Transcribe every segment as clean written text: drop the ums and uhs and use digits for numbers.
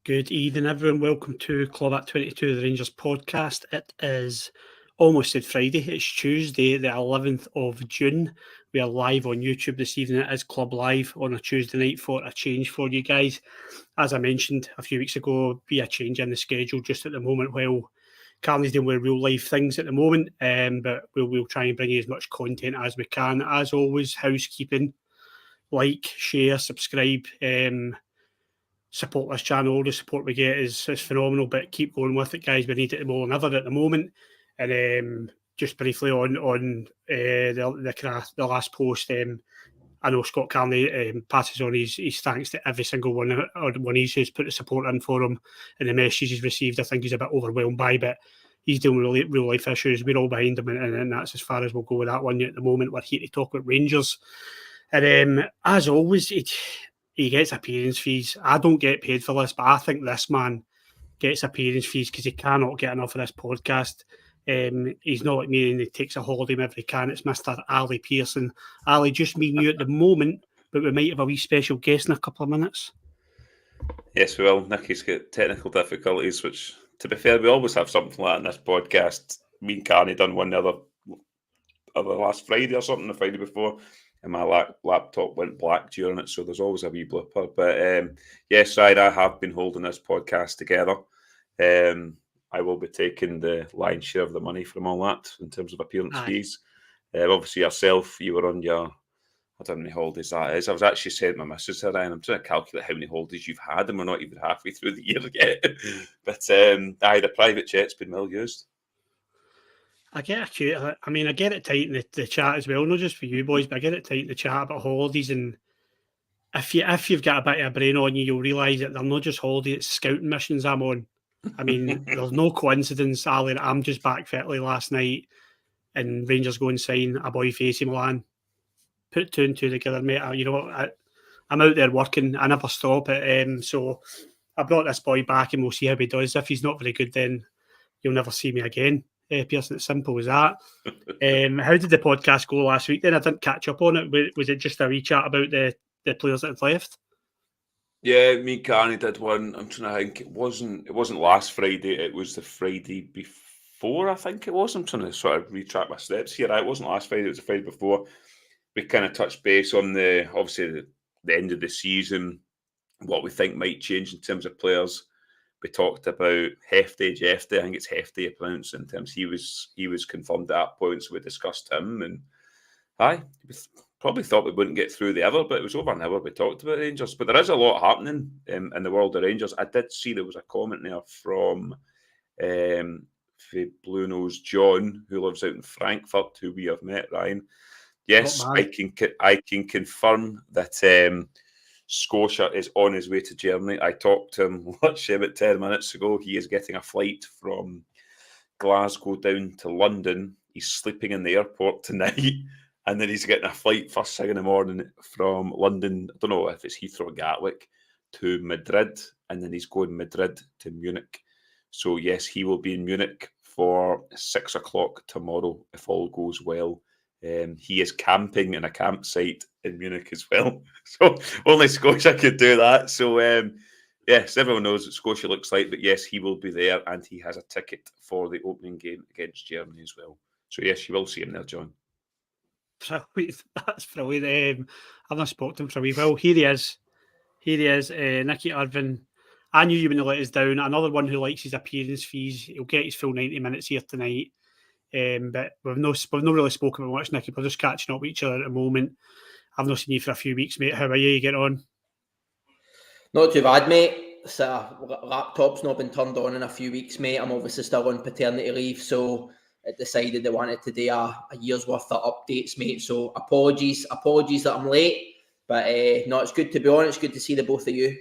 Good evening, everyone. Welcome to Club at 22, the Rangers podcast. It is almost said Friday. It's Tuesday, the 11th of June. We are live on YouTube this evening. It is Club Live on a Tuesday night for a change for you guys. As I mentioned a few weeks ago, be a change in the schedule just at the moment while Carney's dealing with real life things at the moment. But we'll try and bring you as much content as we can. As always, housekeeping. Like, share, subscribe. Support this channel. All the support we get is phenomenal, but keep going with it, guys. We need it more than ever at the moment. And just briefly on the last post, I know Scott Carney passes on his thanks to every single one who's put the support in for him, and the messages he's received. I think he's a bit overwhelmed by, but he's dealing with real life issues. We're all behind him, and that's as far as we'll go with that one at the moment. We're here to talk about Rangers, and as always, he gets appearance fees. I don't get paid for this, but I think this man gets appearance fees because he cannot get enough of this podcast. He's not like me and he takes a holiday whenever he can. It's Mr. Ali Pearson. Ali, just me and you at the moment, but we might have a wee special guest in a couple of minutes. Yes, we will. Nicky's got technical difficulties, which, to be fair, we always have something like that in this podcast. Me and Carney done one the other last Friday or something, the Friday before. And my laptop went black during it, so there's always a wee blooper. But yes, I have been holding this podcast together. I will be taking the lion's share of the money from all that in terms of appearance fees. Obviously, yourself, you were on your, I don't know how many holidays that is. I was actually saying to my missus today, and I'm trying to calculate how many holidays you've had, and we're not even halfway through the year yet. But the private jet's been well used. I get it tight in the chat as well, not just for you boys, but I get it tight in the chat about holidays. And if you've got a bit of a brain on you, you'll realise that they're not just holidays, it's scouting missions I'm on. I mean, there's no coincidence, Ali, that I'm just back for Italy last night and Rangers go and sign a boy for AC Milan. Put two and two together, mate. I'm out there working. I never stop it. So I brought this boy back and we'll see how he does. If he's not very good, then you'll never see me again. Pearson, it's simple as that. How did the podcast go last week then? I didn't catch up on it. Was it just a wee chat about the players that have left? Yeah, me and Carney did one. I'm trying to think. It wasn't last Friday. It was the Friday before, I think it was. I'm trying to sort of retrack my steps here. It wasn't last Friday. It was the Friday before. We kind of touched base on the end of the season, what we think might change in terms of players. We talked about Jefte. I think it's Jefte you pronounce in terms. He was confirmed at that point, so we discussed him. And we probably thought we wouldn't get through the hour, but it was over an hour we talked about Rangers. But there is a lot happening in the world of Rangers. I did see there was a comment there from Blue Nose John, who lives out in Frankfurt, who we have met, Ryan. Yes, I can confirm that Scotia is on his way to Germany. I talked to him literally about 10 minutes ago. He is getting a flight from Glasgow down to London. He's sleeping in the airport tonight, and then he's getting a flight first thing in the morning from London. I don't know if it's Heathrow or Gatwick to Madrid, and then he's going Madrid to Munich. So yes, he will be in Munich for 6 o'clock tomorrow if all goes well. He is camping in a campsite in Munich as well. So only Scotia could do that. So yes, everyone knows what Scotia looks like, but yes, he will be there and he has a ticket for the opening game against Germany as well. So yes, you will see him there, John. That's brilliant. I've not spoken to him for a wee while. Here he is, Nicky Irvine. I knew you wouldn't let us down. Another one who likes his appearance fees. He'll get his full 90 minutes here tonight. But we've not really spoken about much, Nicky. We're just catching up with each other at the moment. I've not seen you for a few weeks, mate. How are you? You getting on? Not too bad, mate. Laptop's not been turned on in a few weeks, mate. I'm obviously still on paternity leave, so I decided they wanted to do a year's worth of updates, mate. So apologies that I'm late. But no, it's good to be on. It's good to see the both of you.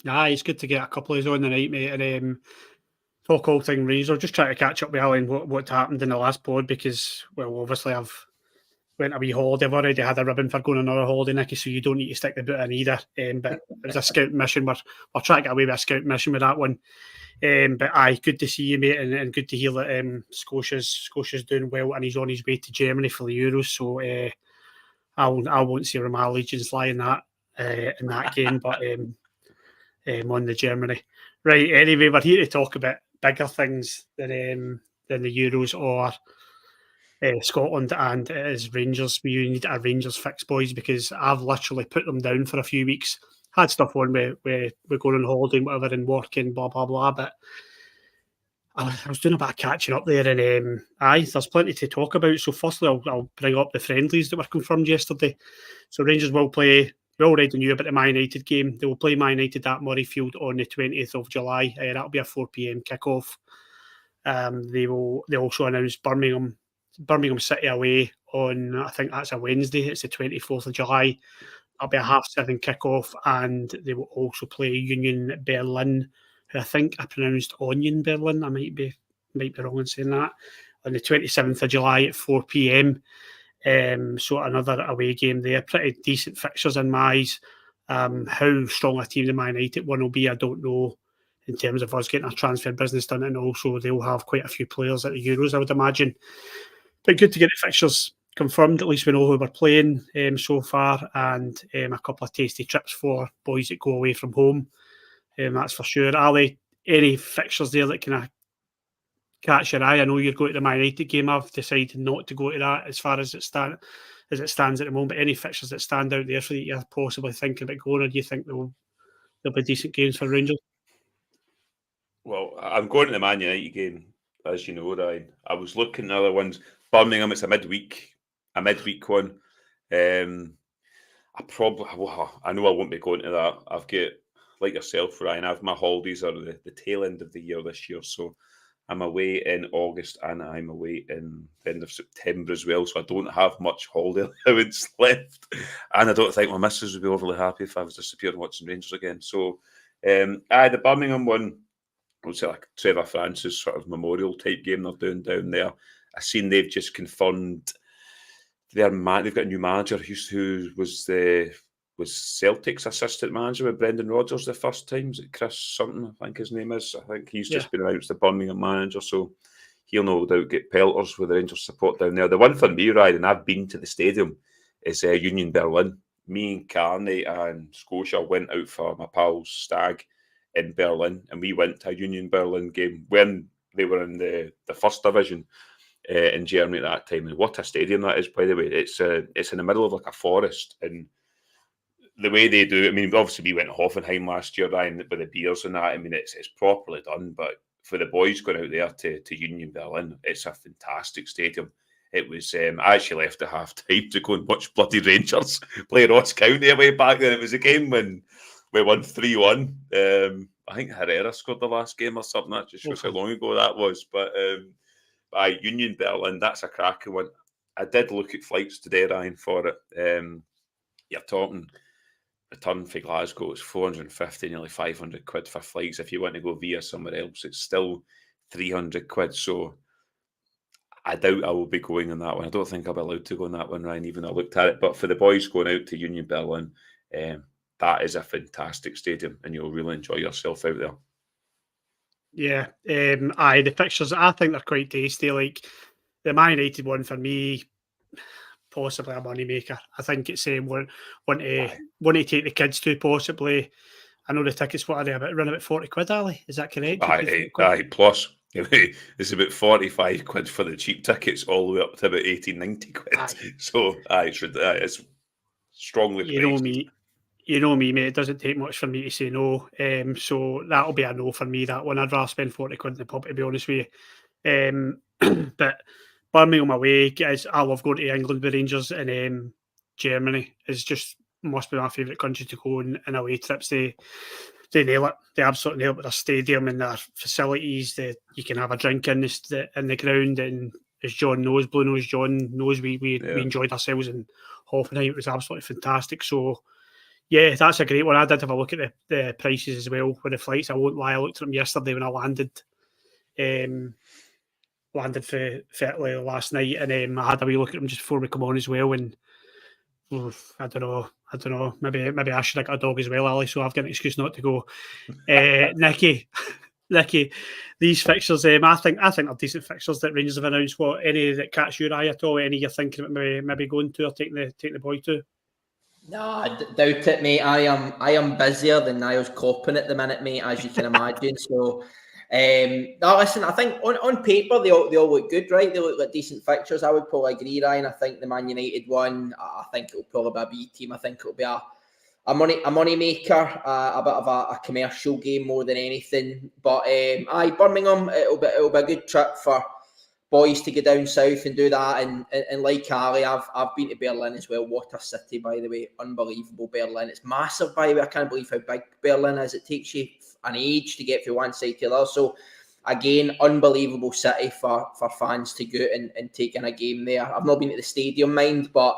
It's good to get a couple of us on the night, mate. And talk all thing Rangers. Just try to catch up with Alan what happened in the last pod because, well, obviously I've went a wee holiday. I've already had a ribbon for going on another holiday, Nicky, so you don't need to stick the boot in either. But it was a scout mission. We're trying to get away with a scout mission with that one. But good to see you, mate, and good to hear that Scotia's doing well and he's on his way to Germany for the Euros. So I won't see where my allegiance lie in that game. But on the Germany. Right, anyway, we're here to talk about bigger things than the Euros or Scotland, and it is Rangers. We need a Rangers fix, boys, because I've literally put them down for a few weeks. Had stuff on with going on holiday and whatever and working, blah, blah, blah, but I was doing a bit of catching up there, and there's plenty to talk about. So firstly, I'll bring up the friendlies that were confirmed yesterday. So Rangers will play. We already knew about the Man United game. They will play Man United at Murrayfield on the 20th of July. That'll be a 4 p.m. kickoff. They also announced Birmingham City away on, I think that's a Wednesday. It's the 24th of July. That'll be a 7:30 kickoff, and they will also play Union Berlin, who I think I pronounced Onion Berlin. I might be wrong in saying that, on the 27th of July at 4 p.m. So another away game there. Pretty decent fixtures in my eyes. How strong a team the Man United one will be, I don't know, in terms of us getting our transfer business done, and also they'll have quite a few players at the Euros, I would imagine. But good to get the fixtures confirmed. At least we know who we're playing so far, and a couple of tasty trips for boys that go away from home. That's for sure. Are there any fixtures there that kind of catch your eye? I know you're going to the Man United game. I've decided not to go to that as far as it stands at the moment. But any fixtures that stand out there for that you're possibly thinking about going, or do you think there'll be decent games for Rangers? Well, I'm going to the Man United game, as you know, Ryan. I was looking at other ones. Birmingham, it's a midweek one. I know I won't be going to that. I've got, like yourself, Ryan, my holidays are the tail end of the year this year, so I'm away in August and I'm away in the end of September as well, so I don't have much holiday allowance left, and I don't think my missus would be overly happy if I was disappearing watching Rangers again. So, the Birmingham one, I would say like Trevor Francis sort of memorial type game they're doing down there. I seen they've just confirmed they've got a new manager who was Celtic's assistant manager with Brendan Rodgers the first time. Is it Chris something? I think his name is. I think he's just been announced the Birmingham manager, so he'll no doubt get pelters with the Rangers support down there. The one for me, Ryan, and I've been to the stadium, is Union Berlin. Me and Carney and Scotia went out for my pal's stag in Berlin, and we went to a Union Berlin game when they were in the first division in Germany at that time. And what a stadium that is, by the way. It's in the middle of like a forest, and the way they do it, I mean, obviously we went to Hoffenheim last year, Ryan, with the beers and that. I mean, it's properly done, but for the boys going out there to Union Berlin, it's a fantastic stadium. It was, I actually left at half time to go and watch bloody Rangers play Ross County away back then. It was a game when we won 3-1. I think Herrera scored the last game or something. That just shows how long ago that was. But Union Berlin, that's a cracking one. I did look at flights today, Ryan, for it. You're talking return for Glasgow, it's 450, nearly 500 quid for flights. If you want to go via somewhere else, it's still 300 quid. So I doubt I will be going on that one. I don't think I'll be allowed to go on that one, Ryan, even though I looked at it. But for the boys going out to Union Berlin, that is a fantastic stadium, and you'll really enjoy yourself out there. Yeah, the fixtures, I think they're quite tasty. Like the Man United one for me, possibly a money maker. I think it's want to take the kids to possibly. I know the tickets what are they about? Run about 40 quid, Ali? Is that correct? Aye, plus it's about 45 quid for the cheap tickets, all the way up to about 80, 90 quid. Aye. So it's strongly priced. You know me, mate. It doesn't take much for me to say no. So that'll be a no for me, that one. I'd rather spend 40 quid in the pub, to be honest with you. But Birmingham away, I love going to England with Rangers, and Germany must be my favourite country to go on away trips. They nail it. They absolutely nail it with their stadium and their facilities. You can have a drink in the ground, and as John knows, Blue Nose John knows, we enjoyed ourselves in Hoffenheim. It was absolutely fantastic. So yeah, that's a great one. I did have a look at the prices as well with the flights. I won't lie, I looked at them yesterday when I landed for Italy last night, and I had a wee look at them just before we come on as well. And I don't know. Maybe I should have got a dog as well, Ali. So I've got an excuse not to go. Nicky, these fixtures, I think they're decent fixtures that Rangers have announced. What, any that catch your eye at all? Any you're thinking about maybe going to or taking the boy to? Nah, I doubt it, mate. I am busier than Niles Coppin at the minute, mate, as you can imagine. So, no, listen, I think on paper they all look good, right? They look like decent fixtures. I would probably agree, Ryan. I think the Man United one, I think it'll probably be a B team. I think it'll be a money maker, a bit of a commercial game more than anything. But Birmingham, it'll be a good trip for boys to go down south and do that. And like Ali, I've been to Berlin as well. What a city, by the way. Unbelievable, Berlin. It's massive, by the way. I can't believe how big Berlin is. It takes you an age to get from one side to the other. So, again, unbelievable city for fans to go and take in a game there. I've not been to the stadium, mind, but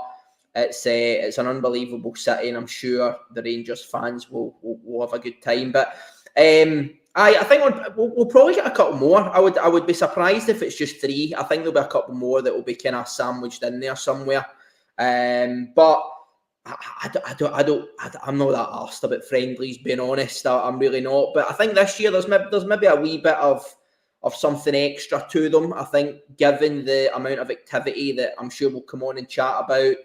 it's an unbelievable city, and I'm sure the Rangers fans will have a good time. But I think we'll probably get a couple more. I would be surprised if it's just 3. I think there'll be a couple more that will be kind of sandwiched in there somewhere. But I'm not that arsed about friendlies, being honest. I'm really not. But I think this year there's maybe a wee bit of something extra to them. I think, given the amount of activity that I'm sure we'll come on and chat about,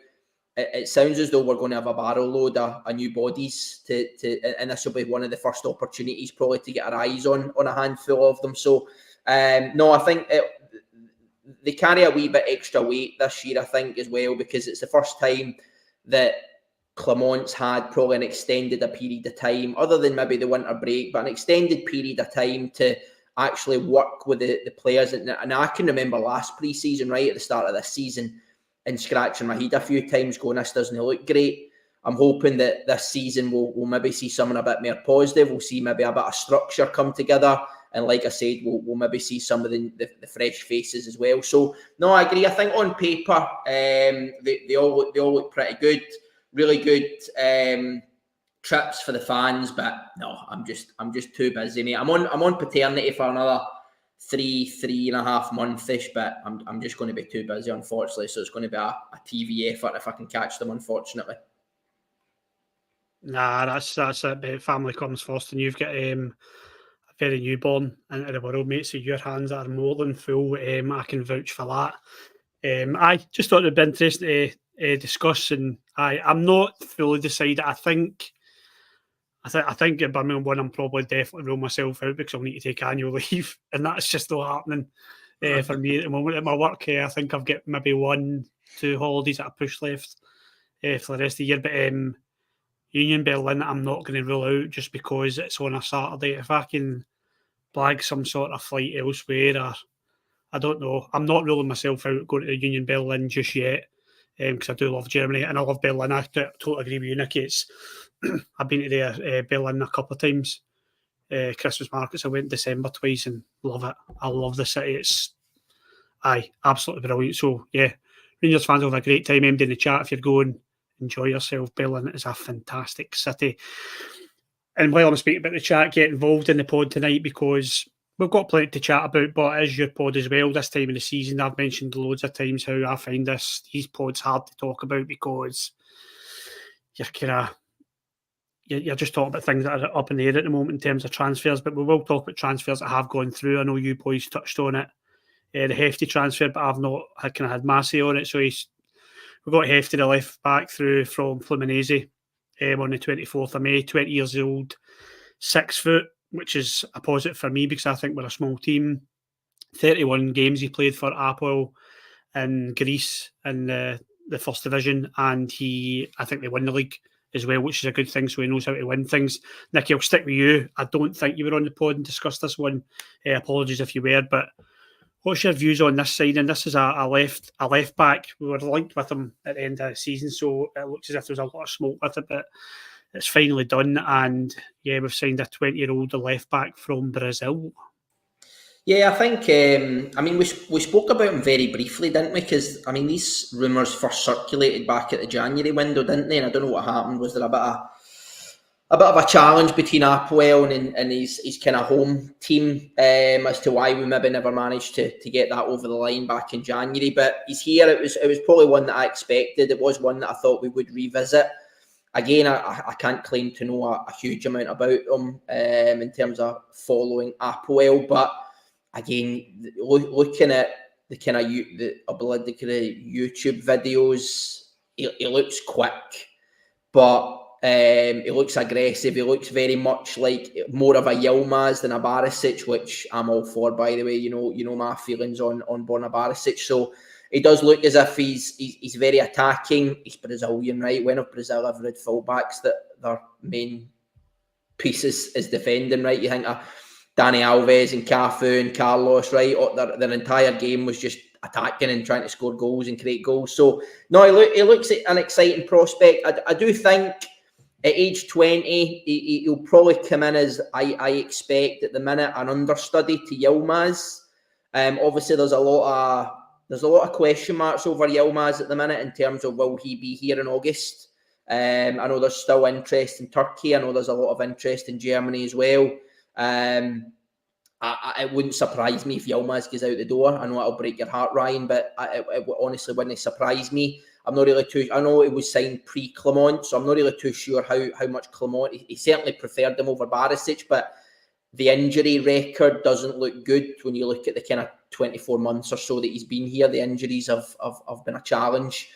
it sounds as though we're going to have a barrel load of new bodies and this will be one of the first opportunities probably to get our eyes on a handful of them. So, no, I think they carry a wee bit extra weight this year, I think, as well, because it's the first time that Clement's had probably an extended period of time, other than maybe the winter break, but an extended period of time to actually work with the players. And I can remember last pre-season, right at the start of this season, and scratching my head a few times going, this doesn't look great. I'm hoping that this season we'll maybe see something a bit more positive. We'll see maybe a bit of structure come together. And like I said, we'll maybe see some of the fresh faces as well. So, no, I agree. I think on paper, they all look pretty good. Really good trips for the fans. But no, I'm just too busy, mate. I'm on paternity for another 3.5 months-ish, but I'm just going to be too busy, unfortunately. So it's going to be a TV effort if I can catch them, unfortunately. Nah, that's it. Family comes first, and you've got a very newborn into the world, mate. So your hands are more than full. I can vouch for that. I just thought it'd be interesting to discuss, and I'm not fully decided. I think at Birmingham one, I'm probably definitely rule myself out because I'll need to take annual leave, and that's just not happening for me at the moment. At my work, I think I've got maybe 1-2 holidays that I push left for the rest of the year. But Union Berlin, I'm not going to rule out just because it's on a Saturday. If I can blag some sort of flight elsewhere, or I don't know, I'm not ruling myself out going to Union Berlin just yet. Because I do love Germany and I love Berlin. I totally agree with you, Nicky. I've been to Berlin a couple of times. Christmas markets, I went in December twice and love it. I love the city. It's absolutely brilliant. So yeah, Rangers fans will have a great time. MD in the chat if you're going, enjoy yourself. Berlin is a fantastic city. And while I'm speaking about the chat, get involved in the pod tonight because we've got plenty to chat about, but it is your pod as well. This time of the season, I've mentioned loads of times how I find these pods hard to talk about because you're just talking about things that are up in the air at the moment in terms of transfers, but we will talk about transfers that have gone through. I know you boys touched on it. The Jefte transfer, but I've not had Massey on it. So we've got Jefte, the left back, through from Fluminense on the 24th of May, 20 years old, 6 foot, which is a positive for me because I think we're a small team. 31 games he played for Apoel in Greece in the first division, and I think they won the league as well, which is a good thing, so he knows how to win things. Nicky, I'll stick with you. I don't think you were on the pod and discussed this one. Apologies if you were, but what's your views on this signing? This is a left back. We were linked with him at the end of the season, so it looks as if there's a lot of smoke with it, but it's finally done, and yeah, we've signed a 20-year-old left back from Brazil. Yeah, I think, we spoke about him very briefly, didn't we? Because, these rumours first circulated back at the January window, didn't they? And I don't know what happened. Was there a bit of a challenge between Apoel and his kind of home team as to why we maybe never managed to get that over the line back in January? But he's here. It was probably one that I expected. It was one that I thought we would revisit. Again, I can't claim to know a huge amount about him in terms of following Apoel, but again, looking at the kind of YouTube videos, he looks quick, but he looks aggressive. He looks very much like more of a Yilmaz than a Barisic, which I'm all for, by the way. You know my feelings on Borna Barisic. So he does look as if he's very attacking. He's Brazilian, right? When have Brazil ever had fullbacks that their main piece is defending, right? You think of Dani Alves and Cafu and Carlos, right? Their entire game was just attacking and trying to score goals and create goals. So no, he looks at an exciting prospect. I do think at age 20, he'll probably come in as I expect at the minute an understudy to Yilmaz. Obviously, there's a lot of question marks over Yilmaz at the minute in terms of will he be here in August. I know there's still interest in Turkey. I know there's a lot of interest in Germany as well. It wouldn't surprise me if Yilmaz goes out the door. I know it'll break your heart, Ryan, but it honestly wouldn't surprise me. I'm not really too. I know it was signed pre-Clement, so I'm not really too sure how much Clement. He certainly preferred him over Barisic, but the injury record doesn't look good when you look at the kind of 24 months or so that he's been here. The injuries have been a challenge.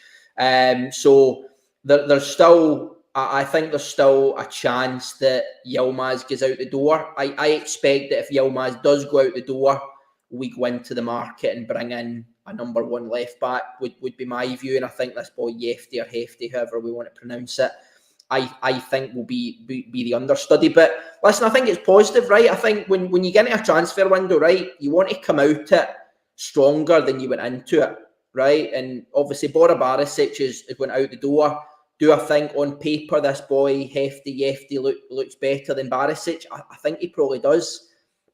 So there's still. I think there's still a chance that Yilmaz goes out the door. I expect that if Yilmaz does go out the door, we go into the market and bring in a number one left back would be my view. And I think this boy Jefte or Hefty, however we want to pronounce it, I think will be the understudy. But listen, I think it's positive, right? I think when you get into a transfer window, right, you want to come out it stronger than you went into it, right? And obviously Borna Barisic is went out the door. Do I think on paper this boy Jefte looks better than Barisic? I think he probably does.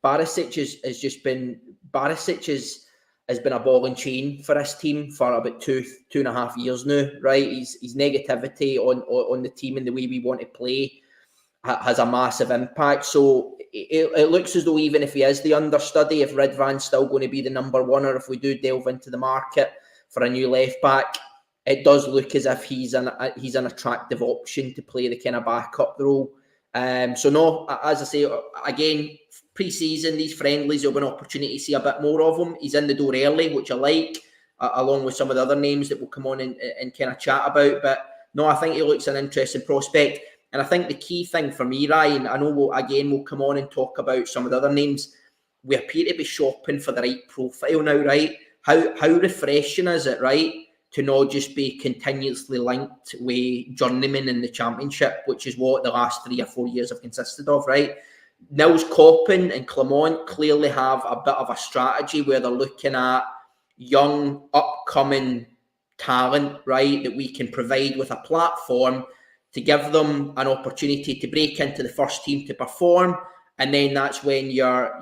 Barisic has been a ball and chain for this team for about two and a half years now, right? His negativity on the team and the way we want to play has a massive impact. So it looks as though even if he is the understudy, if Ridvan's still going to be the number one, or if we do delve into the market for a new left back, it does look as if he's an attractive option to play the kind of backup role. So no, as I say, again, pre-season, these friendlies, there'll be an opportunity to see a bit more of him. He's in the door early, which I like, along with some of the other names that we'll come on and kind of chat about. But no, I think he looks an interesting prospect. And I think the key thing for me, Ryan, I know we'll come on and talk about some of the other names. We appear to be shopping for the right profile now, right? How refreshing is it, right, to not just be continuously linked with journeymen in the Championship, which is what the last 3 or 4 years have consisted of, right? Nils Koppen and Clement clearly have a bit of a strategy where they're looking at young, upcoming talent, right, that we can provide with a platform to give them an opportunity to break into the first team to perform. And then that's when your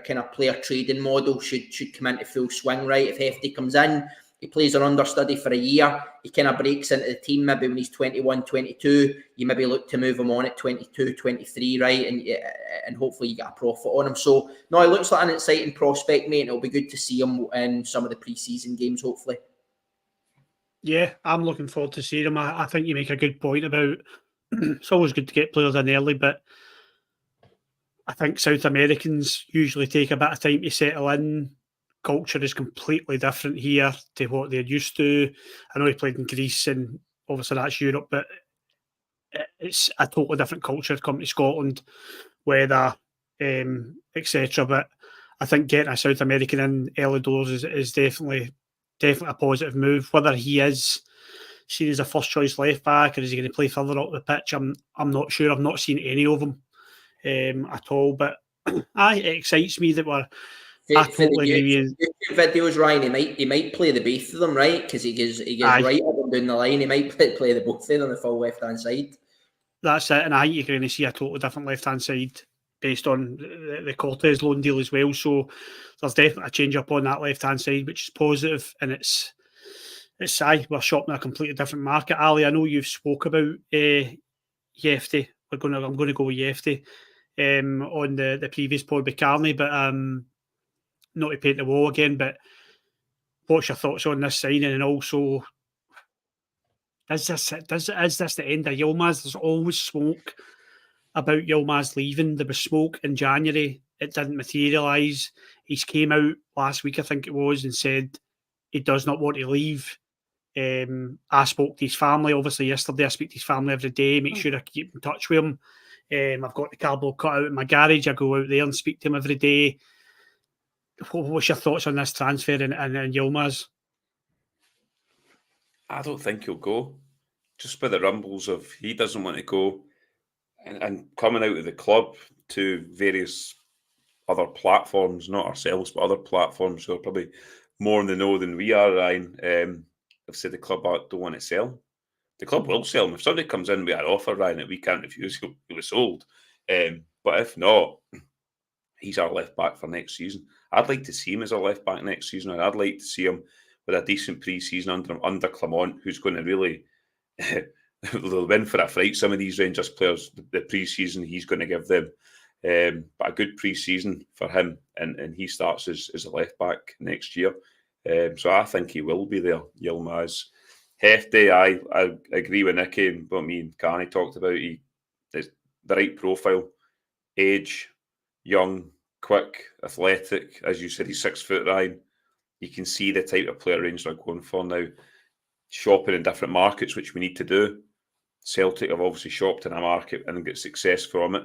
kind of player trading model should come into full swing, right? If Jefte comes in, he plays an understudy for a year, he kind of breaks into the team maybe when he's 21, 22, you maybe look to move him on at 22, 23, right? And hopefully you get a profit on him. So, no, it looks like an exciting prospect, mate, and it'll be good to see him in some of the pre-season games, hopefully. Yeah, I'm looking forward to seeing him. I think you make a good point about it's always good to get players in early, but I think South Americans usually take a bit of time to settle in. Culture is completely different here to what they're used to. I know he played in Greece and obviously that's Europe, but it's a totally different culture coming to Scotland, weather, etc. But I think getting a South American in early doors is definitely a positive move. Whether he is seen as a first choice left back or is he going to play further up the pitch, I'm not sure. I've not seen any of them at all. But it excites me that we're. I totally agree with you. Videos, Ryan, he might play the both of them, right? Because he gets right up and down the line. He might play the both of them on the full left hand side. That's it, and I think you're going to see a totally different left hand side based on the Cortez loan deal as well. So there's definitely a change up on that left hand side, which is positive, and it's we're shopping a completely different market. Ali, I know you've spoke about Jefte. I'm going to go with Jefte on the previous pod with Carney, but not to paint the wall again, but what's your thoughts on this signing? And also, is this the end of Yilmaz? There's always smoke about Yilmaz leaving. There was smoke in January. It didn't materialise. He came out last week, I think it was, and said he does not want to leave. I spoke to his family, obviously, yesterday. I speak to his family every day, make sure I keep in touch with him. I've got the cardboard cut out in my garage. I go out there and speak to him every day. What's your thoughts on this transfer and Yilmaz? I don't think he'll go. Just by the rumbles of he doesn't want to go, and coming out of the club to various other platforms, not ourselves, but other platforms who are probably more in the know than we are, Ryan, have said the club don't want to sell. The club will sell him. If somebody comes in with an offer, Ryan, that we can't refuse, he'll be sold. But if not, he's our left back for next season. I'd like to see him as a left back next season, and I'd like to see him with a decent pre-season under him, under Clement, who's going to really they'll win for a fright. Some of these Rangers players, the pre-season he's going to give them, but a good pre-season for him, and he starts as a left back next year. So I think he will be there. Yilmaz, Jefte, I agree with Nicky and what me and Carney talked about. He is the right profile, age, young, quick, athletic. As you said, he's 6 foot, Ryan. You can see the type of player Rangers are going for now. Shopping in different markets, which we need to do. Celtic have obviously shopped in a market and got success from it.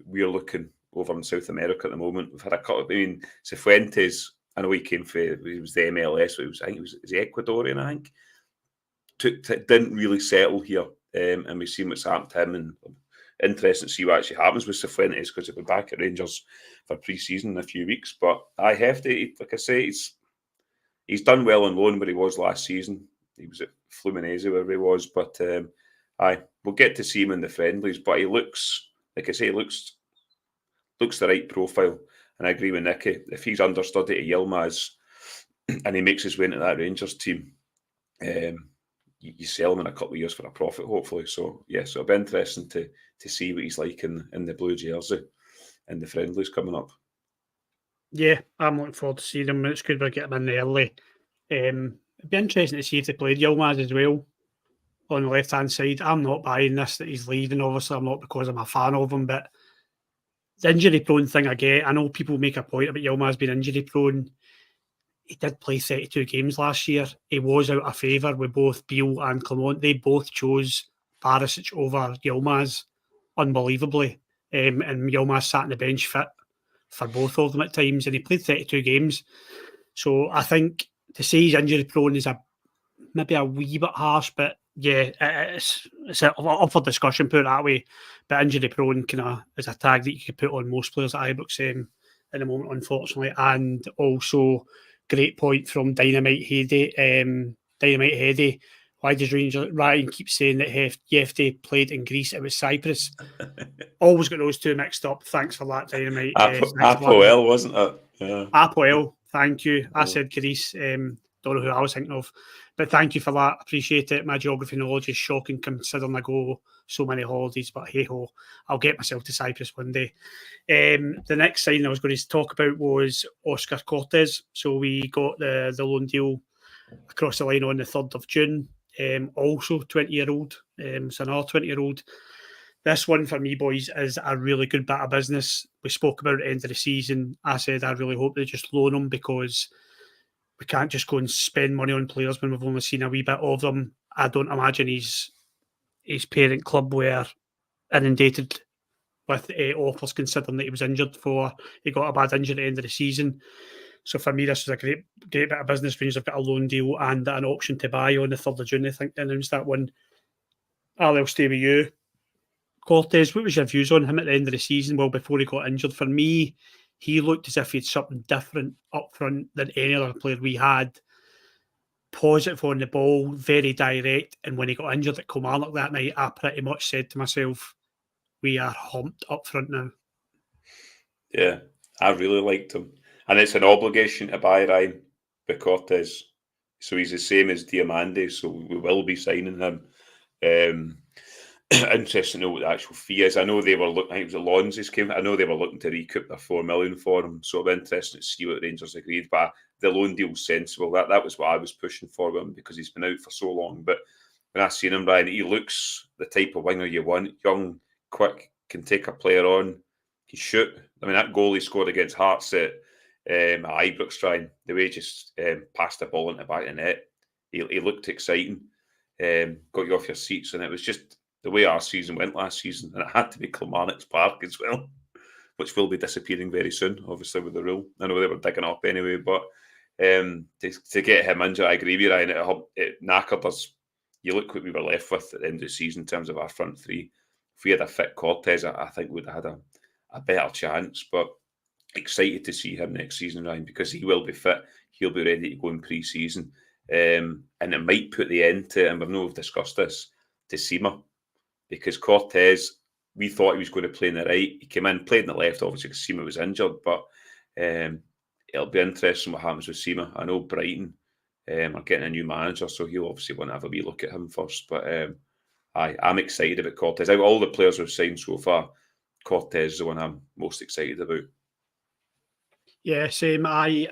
We're looking over in South America at the moment. We've had a couple. Cifuentes, I know he came for, he was the MLS, so I think he was Ecuadorian, I think. Didn't really settle here, and we've seen what's happened to him, and interesting to see what actually happens with Cifuentes, because he'll be back at Rangers for pre-season in a few weeks. But I have to, like I say, he's done well on loan where he was last season. He was at Fluminense, wherever he was. But we'll get to see him in the friendlies. But he looks, like I say, he looks the right profile. And I agree with Nicky. If he's understudy to Yilmaz and he makes his way into that Rangers team, you sell him in a couple of years for a profit, hopefully. So, yes, it'll be interesting to see what he's like in the blue jersey and the friendlies coming up. Yeah, I'm looking forward to seeing him. It's good we get him in early. It'd be interesting to see if they played Yilmaz as well on the left-hand side. I'm not buying this that he's leaving, obviously. I'm not, because I'm a fan of him, but the injury-prone thing I get. I know people make a point about Yilmaz being injury-prone. He did play 32 games last year. He was out of favour with both Beale and Clement. They both chose Barisic over Yilmaz, unbelievably. And Yilmaz sat on the bench fit for both of them at times, and he played 32 games. So I think to say he's injury prone is maybe a wee bit harsh, but yeah, it's up for discussion, put it that way. But injury prone is a tag that you could put on most players at Ibrox in the moment, unfortunately. And also, great point from Dynamite Heady. Why does Ryan keep saying that Jefte played in Greece? It was Cyprus. Always got those two mixed up. Thanks for that, Dynamite. Apoel, wasn't it? Yeah. Apoel, thank you. I said Greece. Don't know who I was thinking of. But thank you for that. Appreciate it. My geography knowledge is shocking considering I go so many holidays. But hey-ho, I'll get myself to Cyprus one day. The next signing I was going to talk about was Oscar Cortez. So we got the loan deal across the line on the 3rd of June. Also 20-year-old. So another 20-year-old. This one for me, boys, is a really good bit of business. We spoke about it at the end of the season. I said I really hope they just loan him, because we can't just go and spend money on players when we've only seen a wee bit of them. I don't imagine his parent club were inundated with offers, considering that he was injured he got a bad injury at the end of the season. So for me, this was a great bit of business. Rangers have got a loan deal and an option to buy on the 3rd of June. I think they announced that one. I'll stay with you. Cortez, what was your views on him at the end of the season? Well, before he got injured, for me, he looked as if he had something different up front than any other player we had. Positive on the ball, very direct. And when he got injured at Kilmarnock that night, I pretty much said to myself, we are humped up front now. Yeah, I really liked him. And it's an obligation to buy Ryan with Cortez. So he's the same as Diamande, so we will be signing him. Interesting to know what the actual fee is. I know they were looking, I think it was the Lonzies came, I know they were looking to recoup their $4 million for him, so it'll be interesting to see what Rangers agreed. But the loan deal's sensible. That was what I was pushing for him, because he's been out for so long. But when I seen him, Ryan, he looks the type of winger you want. Young, quick, can take a player on, can shoot. I mean, that goal he scored against Hearts at Ibrox, Ryan, the way he just passed the ball into the back of the net, he looked exciting, got you off your seats, and it was just the way our season went last season, and it had to be Kilmarnock's Park as well, which will be disappearing very soon, obviously, with the rule. I know they were digging up anyway, but to get him injured, I agree with you, Ryan, it knackered us. You look what we were left with at the end of the season in terms of our front three. If we had a fit Cortez, I think we'd have had a better chance, but excited to see him next season, Ryan, because he will be fit. He'll be ready to go in pre-season. And it might put the end to, and we've discussed this, to Sima, because Cortez, we thought he was going to play in the right. He came in, played in the left, obviously, because Sima was injured, but it'll be interesting what happens with Sima. I know Brighton are getting a new manager, so he'll obviously want to have a wee look at him first, but I'm excited about Cortez. Out of all the players we've signed so far, Cortez is the one I'm most excited about. Yeah, same. I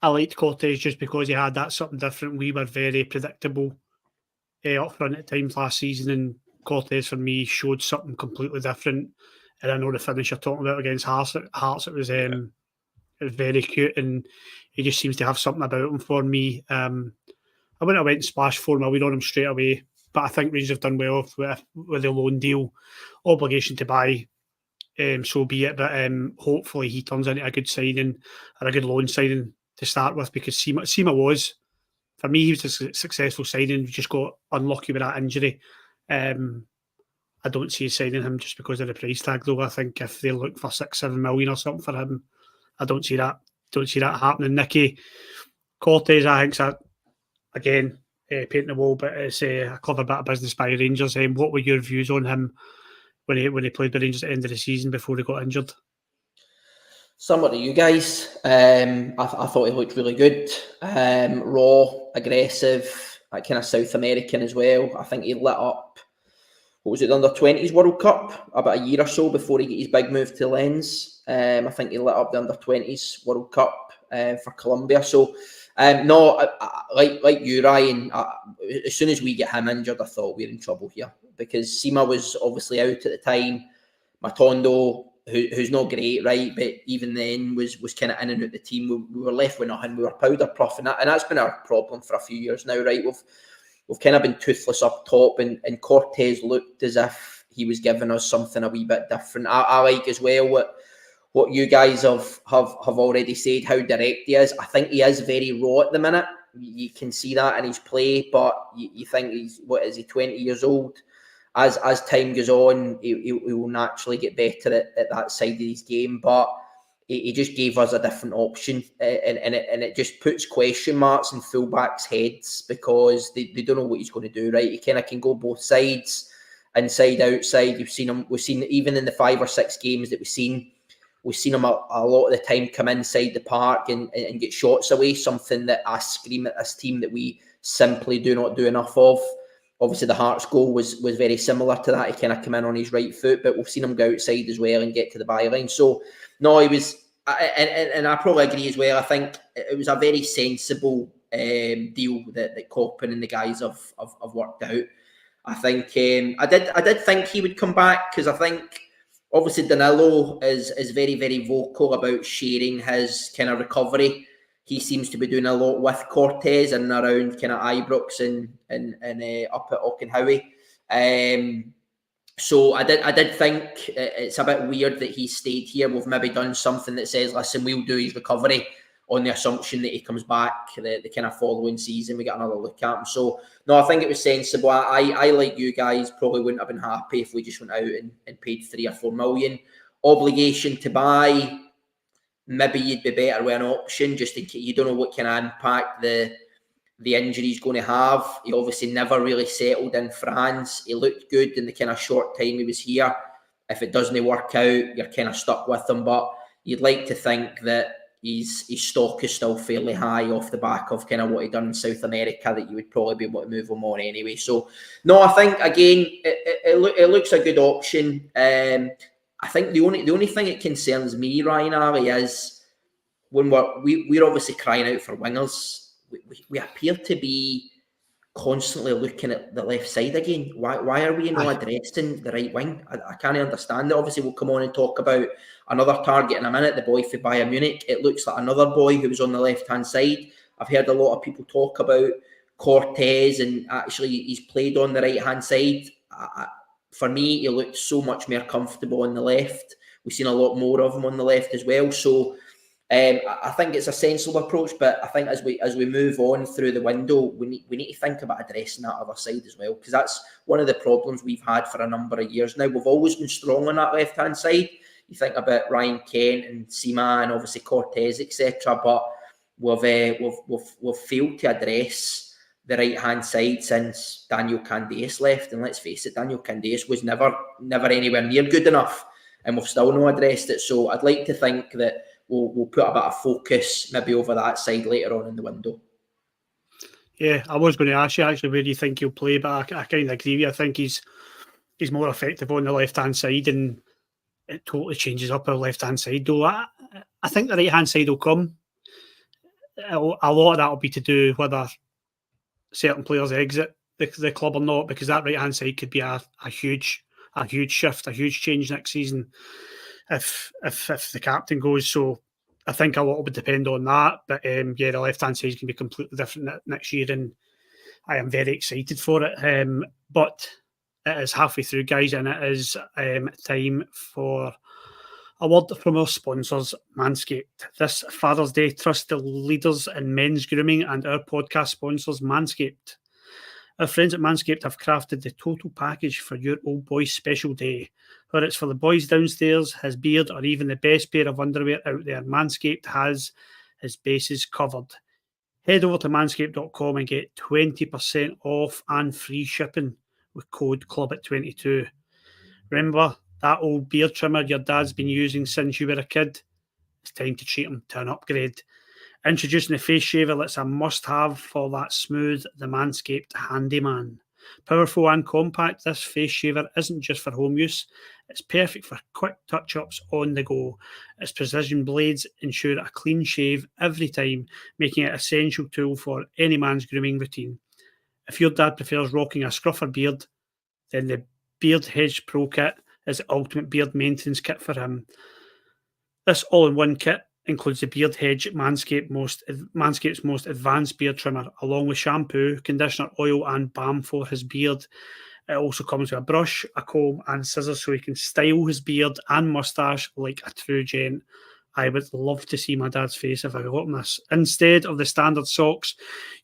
liked Cortez just because he had that something different. We were very predictable up front at times last season, and Cortez for me showed something completely different. And I know the finish you're talking about against Hearts, it was very cute, and he just seems to have something about him for me. I wouldn't have went and splashed 4 million on him straight away, but I think Rangers have done well with the loan deal, obligation to buy. So be it, but hopefully he turns into a good signing or a good loan signing to start with, because Sima was, for me, he was a successful signing. We just got unlucky with that injury. I don't see signing him just because of the price tag, though. I think if they look for 6-7 million or something for him, I don't see that happening. Nicky Cortez, I think that again, painting the wall, but it's a clever bit of business by Rangers. What were your views on him when he played the Rangers at the end of the season before he got injured? Similar to you guys, I thought he looked really good. Raw, aggressive, kind of South American as well. I think he lit up, what was it, the Under-20s World Cup about a year or so before he got his big move to Lens. I think he lit up the Under-20s World Cup for Colombia. So, no, like you, Ryan, as soon as we get him injured, I thought we were in trouble here, because Sima was obviously out at the time. Matondo, who's not great, right, but even then was kind of in and out the team. We were left with nothing. We were powder puff, and that's been our problem for a few years now, right? We've kind of been toothless up top, and Cortez looked as if he was giving us something a wee bit different. I like as well what you guys have already said, how direct he is. I think he is very raw at the minute. You can see that in his play, but you think he's, 20 years old? As time goes on, he will naturally get better at that side of his game, but he just gave us a different option, and it just puts question marks in fullbacks' heads, because they don't know what he's going to do, right? He kind of can go both sides, inside, outside. We've seen even in the 5 or 6 games that we've seen him a lot of the time come inside the park and get shots away, something that I scream at this team that we simply do not do enough of. Obviously, the Hearts goal was very similar to that. He kind of came in on his right foot, but we've seen him go outside as well and get to the byline. So, no, he was, and I probably agree as well. I think it was a very sensible deal that Coppin and the guys have worked out. I think I did think he would come back, because I think obviously Danilo is very, very vocal about sharing his kind of recovery. He seems to be doing a lot with Cortez and around kind of Ibrox and up at Auchenhowie. So I did think it's a bit weird that he stayed here. We've maybe done something that says, listen, we'll do his recovery on the assumption that he comes back the kind of following season. We get another look at him. So, no, I think it was sensible. I like you guys, probably wouldn't have been happy if we just went out and paid 3 or 4 million. Obligation to buy, maybe you'd be better with an option, just in case. You don't know what kind of impact the injury he's going to have. He obviously never really settled in France. He looked good in the kind of short time he was here. If it doesn't work out, you're kind of stuck with him. But you'd like to think that his stock is still fairly high off the back of kind of what he done in South America, that you would probably be able to move him on anyway. So, no, I think, again, it looks a good option. I think the only thing that concerns me, Ryan Ali, is when we're obviously crying out for wingers. We appear to be constantly looking at the left side again. Why are we not addressing the right wing? I can't understand it. Obviously, we'll come on and talk about another target in a minute, the boy for Bayern Munich. It looks like another boy who was on the left-hand side. I've heard a lot of people talk about Cortez, and actually he's played on the right-hand side. For me, he looked so much more comfortable on the left. We've seen a lot more of him on the left as well. So I think it's a sensible approach, but I think as we move on through the window, we need to think about addressing that other side as well, because that's one of the problems we've had for a number of years now. We've always been strong on that left-hand side. You think about Ryan Kent and Sima and obviously Cortez, etc., but we've failed to address the right-hand side since Daniel Candace left. And let's face it, Daniel Candace was never anywhere near good enough, and we've still not addressed it. So I'd like to think that we'll put a bit of focus maybe over that side later on in the window. Yeah, I was going to ask you actually where do you think he'll play, but I kind of agree with you. I think he's more effective on the left-hand side, and it totally changes up our left-hand side. Though I think the right-hand side will come. A lot of that will be to do whether certain players exit the club or not, because that right-hand side could be a huge shift, a huge change next season if the captain goes. So I think a lot would depend on that. But yeah, the left-hand side can be completely different next year, and I am very excited for it. But it is halfway through, guys, and it is time for a word from our sponsors, Manscaped. This Father's Day, trust the leaders in men's grooming and our podcast sponsors, Manscaped. Our friends at Manscaped have crafted the total package for your old boy's special day. Whether it's for the boys downstairs, his beard, or even the best pair of underwear out there, Manscaped has his bases covered. Head over to manscaped.com and get 20% off and free shipping with code CLUB@22. Remember that old beard trimmer your dad's been using since you were a kid? It's time to treat him to an upgrade. Introducing the face shaver that's a must-have for that smooth, the Manscaped handyman. Powerful and compact, this face shaver isn't just for home use. It's perfect for quick touch-ups on the go. Its precision blades ensure a clean shave every time, making it an essential tool for any man's grooming routine. If your dad prefers rocking a scruffer beard, then the Beard Hedge Pro Kit is the ultimate beard maintenance kit for him. This all-in-one kit includes the Beard Hedge Manscaped's most advanced beard trimmer, along with shampoo, conditioner, oil, and balm for his beard. It also comes with a brush, a comb, and scissors so he can style his beard and moustache like a true gent. I would love to see my dad's face if I got him this. Instead of the standard socks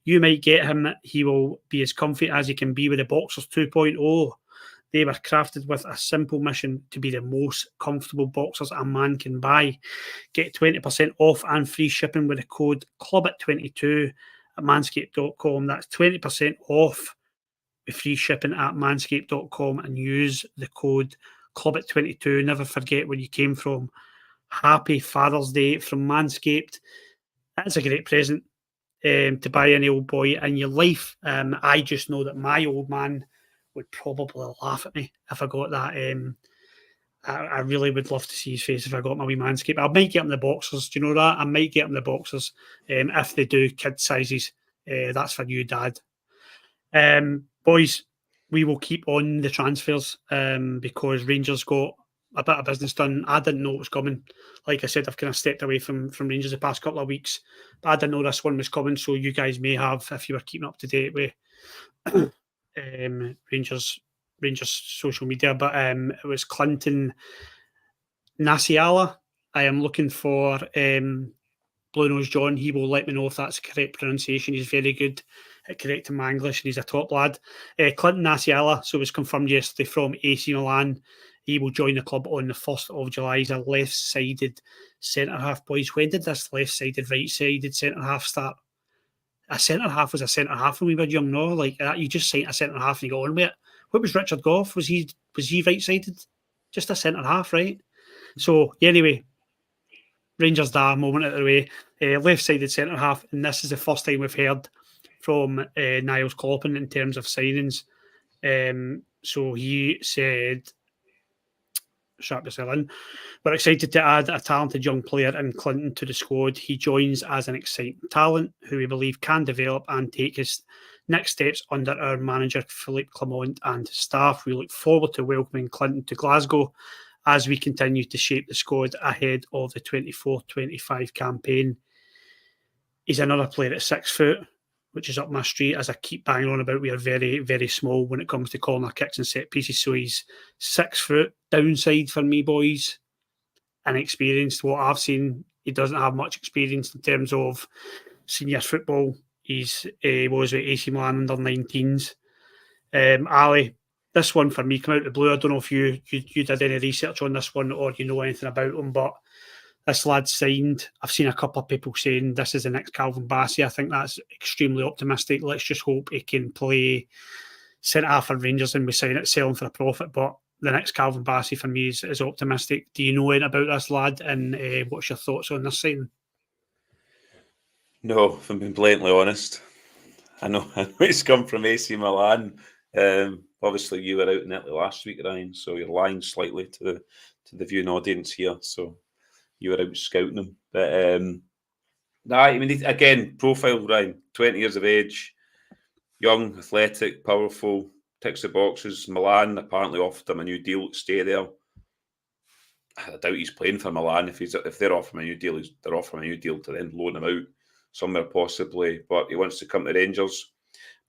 you might get him, he will be as comfy as he can be with the Boxers 2.0. They were crafted with a simple mission to be the most comfortable boxers a man can buy. Get 20% off and free shipping with the code CLUB@22 at manscaped.com. That's 20% off with free shipping at manscaped.com, and use the code CLUB@22. Never forget where you came from. Happy Father's Day from Manscaped. That's a great present to buy any old boy in your life. I just know that my old man would probably laugh at me if I got that. I really would love to see his face if I got my wee Manscaped. I might get him the boxers. Do you know that? I might get him the boxers if they do kid sizes. That's for you, Dad. Boys, we will keep on the transfers because Rangers got a bit of business done. I didn't know it was coming. Like I said, I've kind of stepped away from Rangers the past couple of weeks, but I didn't know this one was coming. So you guys may have, if you were keeping up to date with Rangers social media. But it was Clinton Nsiala. I am looking for Blue Nose John. He will let me know if that's the correct pronunciation. He's very good at correcting my English, and he's a top lad. Clinton Nsiala, so it was confirmed yesterday from AC Milan. He will join the club on the 1st of July. He's a left-sided centre-half. Boys, when did this left-sided, right-sided centre-half start? A centre-half was a centre-half when we were young, no? Like that, you just signed a centre-half and you go on with it. What was Richard Gough? Was he right-sided? Just a centre-half, right? So, anyway, Rangers da moment out of the way. Left-sided centre-half, and this is the first time we've heard from Niles Cloppin in terms of signings. So he said, sharp yourself in, we're excited to add a talented young player in Clinton to the squad. He joins as an exciting talent who we believe can develop and take his next steps under our manager Philippe Clement and his staff. We look forward to welcoming Clinton to Glasgow as we continue to shape the squad ahead of the 24-25 campaign. He's another player at 6 foot, which is up my street. As I keep banging on about, we are very, very small when it comes to corner kicks and set pieces. So he's 6 foot. Downside for me, boys, inexperienced. What I've seen, he doesn't have much experience in terms of senior football. He was with AC Milan under 19s. Ali, this one for me came out of the blue. I don't know if you did any research on this one or you know anything about him, but this lad signed. I've seen a couple of people saying this is the next Calvin Bassey. I think that's extremely optimistic. Let's just hope he can play centre-half for Rangers and we sell him for a profit. But the next Calvin Bassey for me is optimistic. Do you know anything about this lad and what's your thoughts on this signing? No, if I'm being blatantly honest. I know he's come from AC Milan. Obviously, you were out in Italy last week, Ryan, so you're lying slightly to the viewing audience here. So you were out scouting him. But, I mean, again, profile, Ryan, 20 years of age, young, athletic, powerful, ticks the boxes. Milan apparently offered him a new deal to stay there. I doubt he's playing for Milan. If they're offering a new deal, they're offering a new deal to then loan him out somewhere possibly. But he wants to come to Rangers.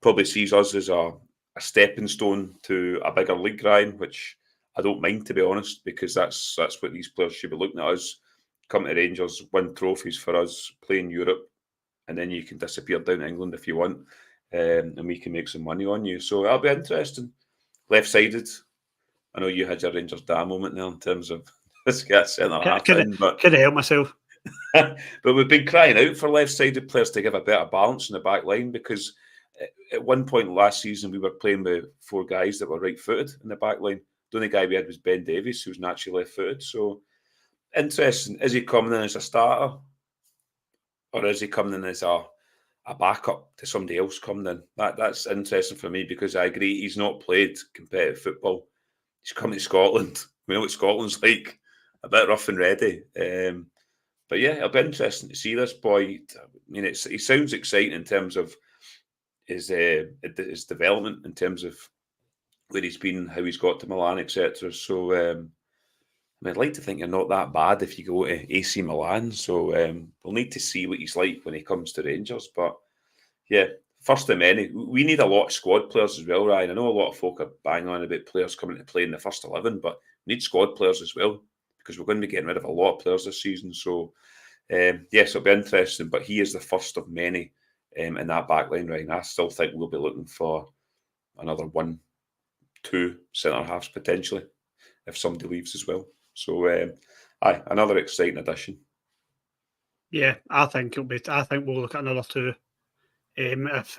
Probably sees us as a stepping stone to a bigger league, Ryan, which I don't mind, to be honest, because that's what these players should be looking at us. Come to Rangers, win trophies for us, play in Europe, and then you can disappear down to England if you want, and we can make some money on you. So that'll be interesting. Left-sided. I know you had your Rangers Da moment there in terms of this guy centre-half. Could have helped myself. But we've been crying out for left-sided players to give a better balance in the back line, because at one point last season we were playing with 4 guys that were right-footed in the back line. The only guy we had was Ben Davies, who was naturally left-footed. So interesting. Is he coming in as a starter, or is he coming in as a backup to somebody else coming in? That's interesting for me, because I agree he's not played competitive football. He's coming to Scotland. We know what Scotland's like, a bit rough and ready. But yeah, it'll be interesting to see this boy. I mean, he sounds exciting in terms of his development, in terms of where he's been, how he's got to Milan, etc. So I'd like to think you're not that bad if you go to AC Milan. So we'll need to see what he's like when he comes to Rangers. But yeah, first of many. We need a lot of squad players as well, Ryan. I know a lot of folk are banging on about players coming to play in the first 11, but we need squad players as well, because we're going to be getting rid of a lot of players this season. So yes, it'll be interesting, but he is the first of many in that back line, Ryan. I still think we'll be looking for another 1-2 centre-halves potentially, if somebody leaves as well. So, another exciting addition. Yeah, I think we'll look at another 2 if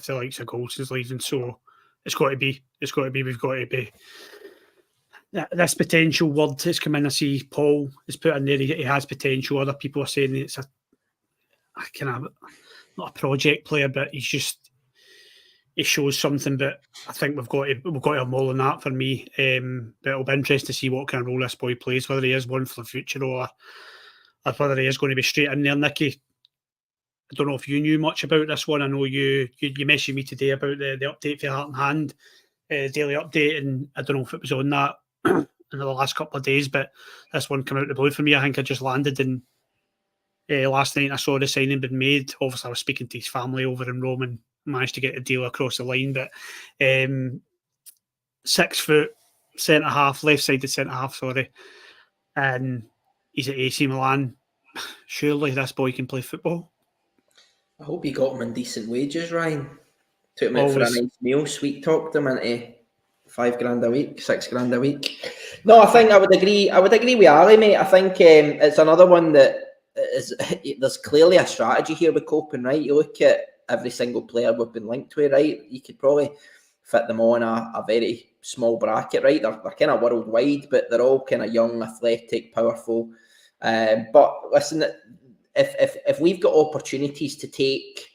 the likes of Goldson's leaving. So it's got to be. We've got to be. This potential word has come in. I see Paul has put in there. He has potential. Other people are saying it's a kind of not a project player, but he shows something. But I think we've got to have more than that for me. But it'll be interesting to see what kind of role this boy plays, whether he is one for the future or whether he is going to be straight in there. Nicky, I don't know if you knew much about this one. I know you messaged me today about the update for Heart and Hand daily update, and I don't know if it was on that in the last couple of days, but this one came out of the blue for me. I think I just landed in last night. I saw the signing been made. Obviously, I was speaking to his family over in Rome and managed to get a deal across the line. But 6 foot centre-half, left-sided centre-half, sorry. And he's at AC Milan. Surely this boy can play football. I hope he got him in decent wages, Ryan. Took him out for a nice meal, sweet-talked him into $5,000 a week, $6,000 a week. No, I think I would agree with Ali, mate. I think it's another one that there's clearly a strategy here with coping, right? You look at every single player we've been linked to, right? You could probably fit them on a very small bracket, right? They're kind of worldwide, but they're all kind of young, athletic, powerful. But listen, if we've got opportunities to take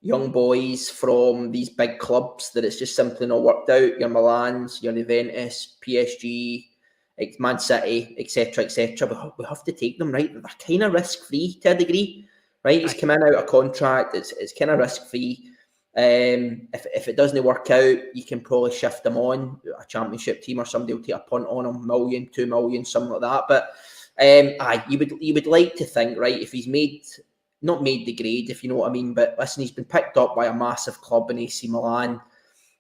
young boys from these big clubs that it's just simply not worked out, your Milans, your Juventus, PSG, Man City, etc., we have to take them, right? They're kind of risk-free to a degree, right? He's come in out of contract. It's kind of risk-free. If it doesn't work out, you can probably shift them on a championship team, or somebody will take a punt on him, $1 million, $2 million, something like that. But you would like to think, right, if he's made not made the grade, if you know what I mean. But listen, he's been picked up by a massive club in AC Milan.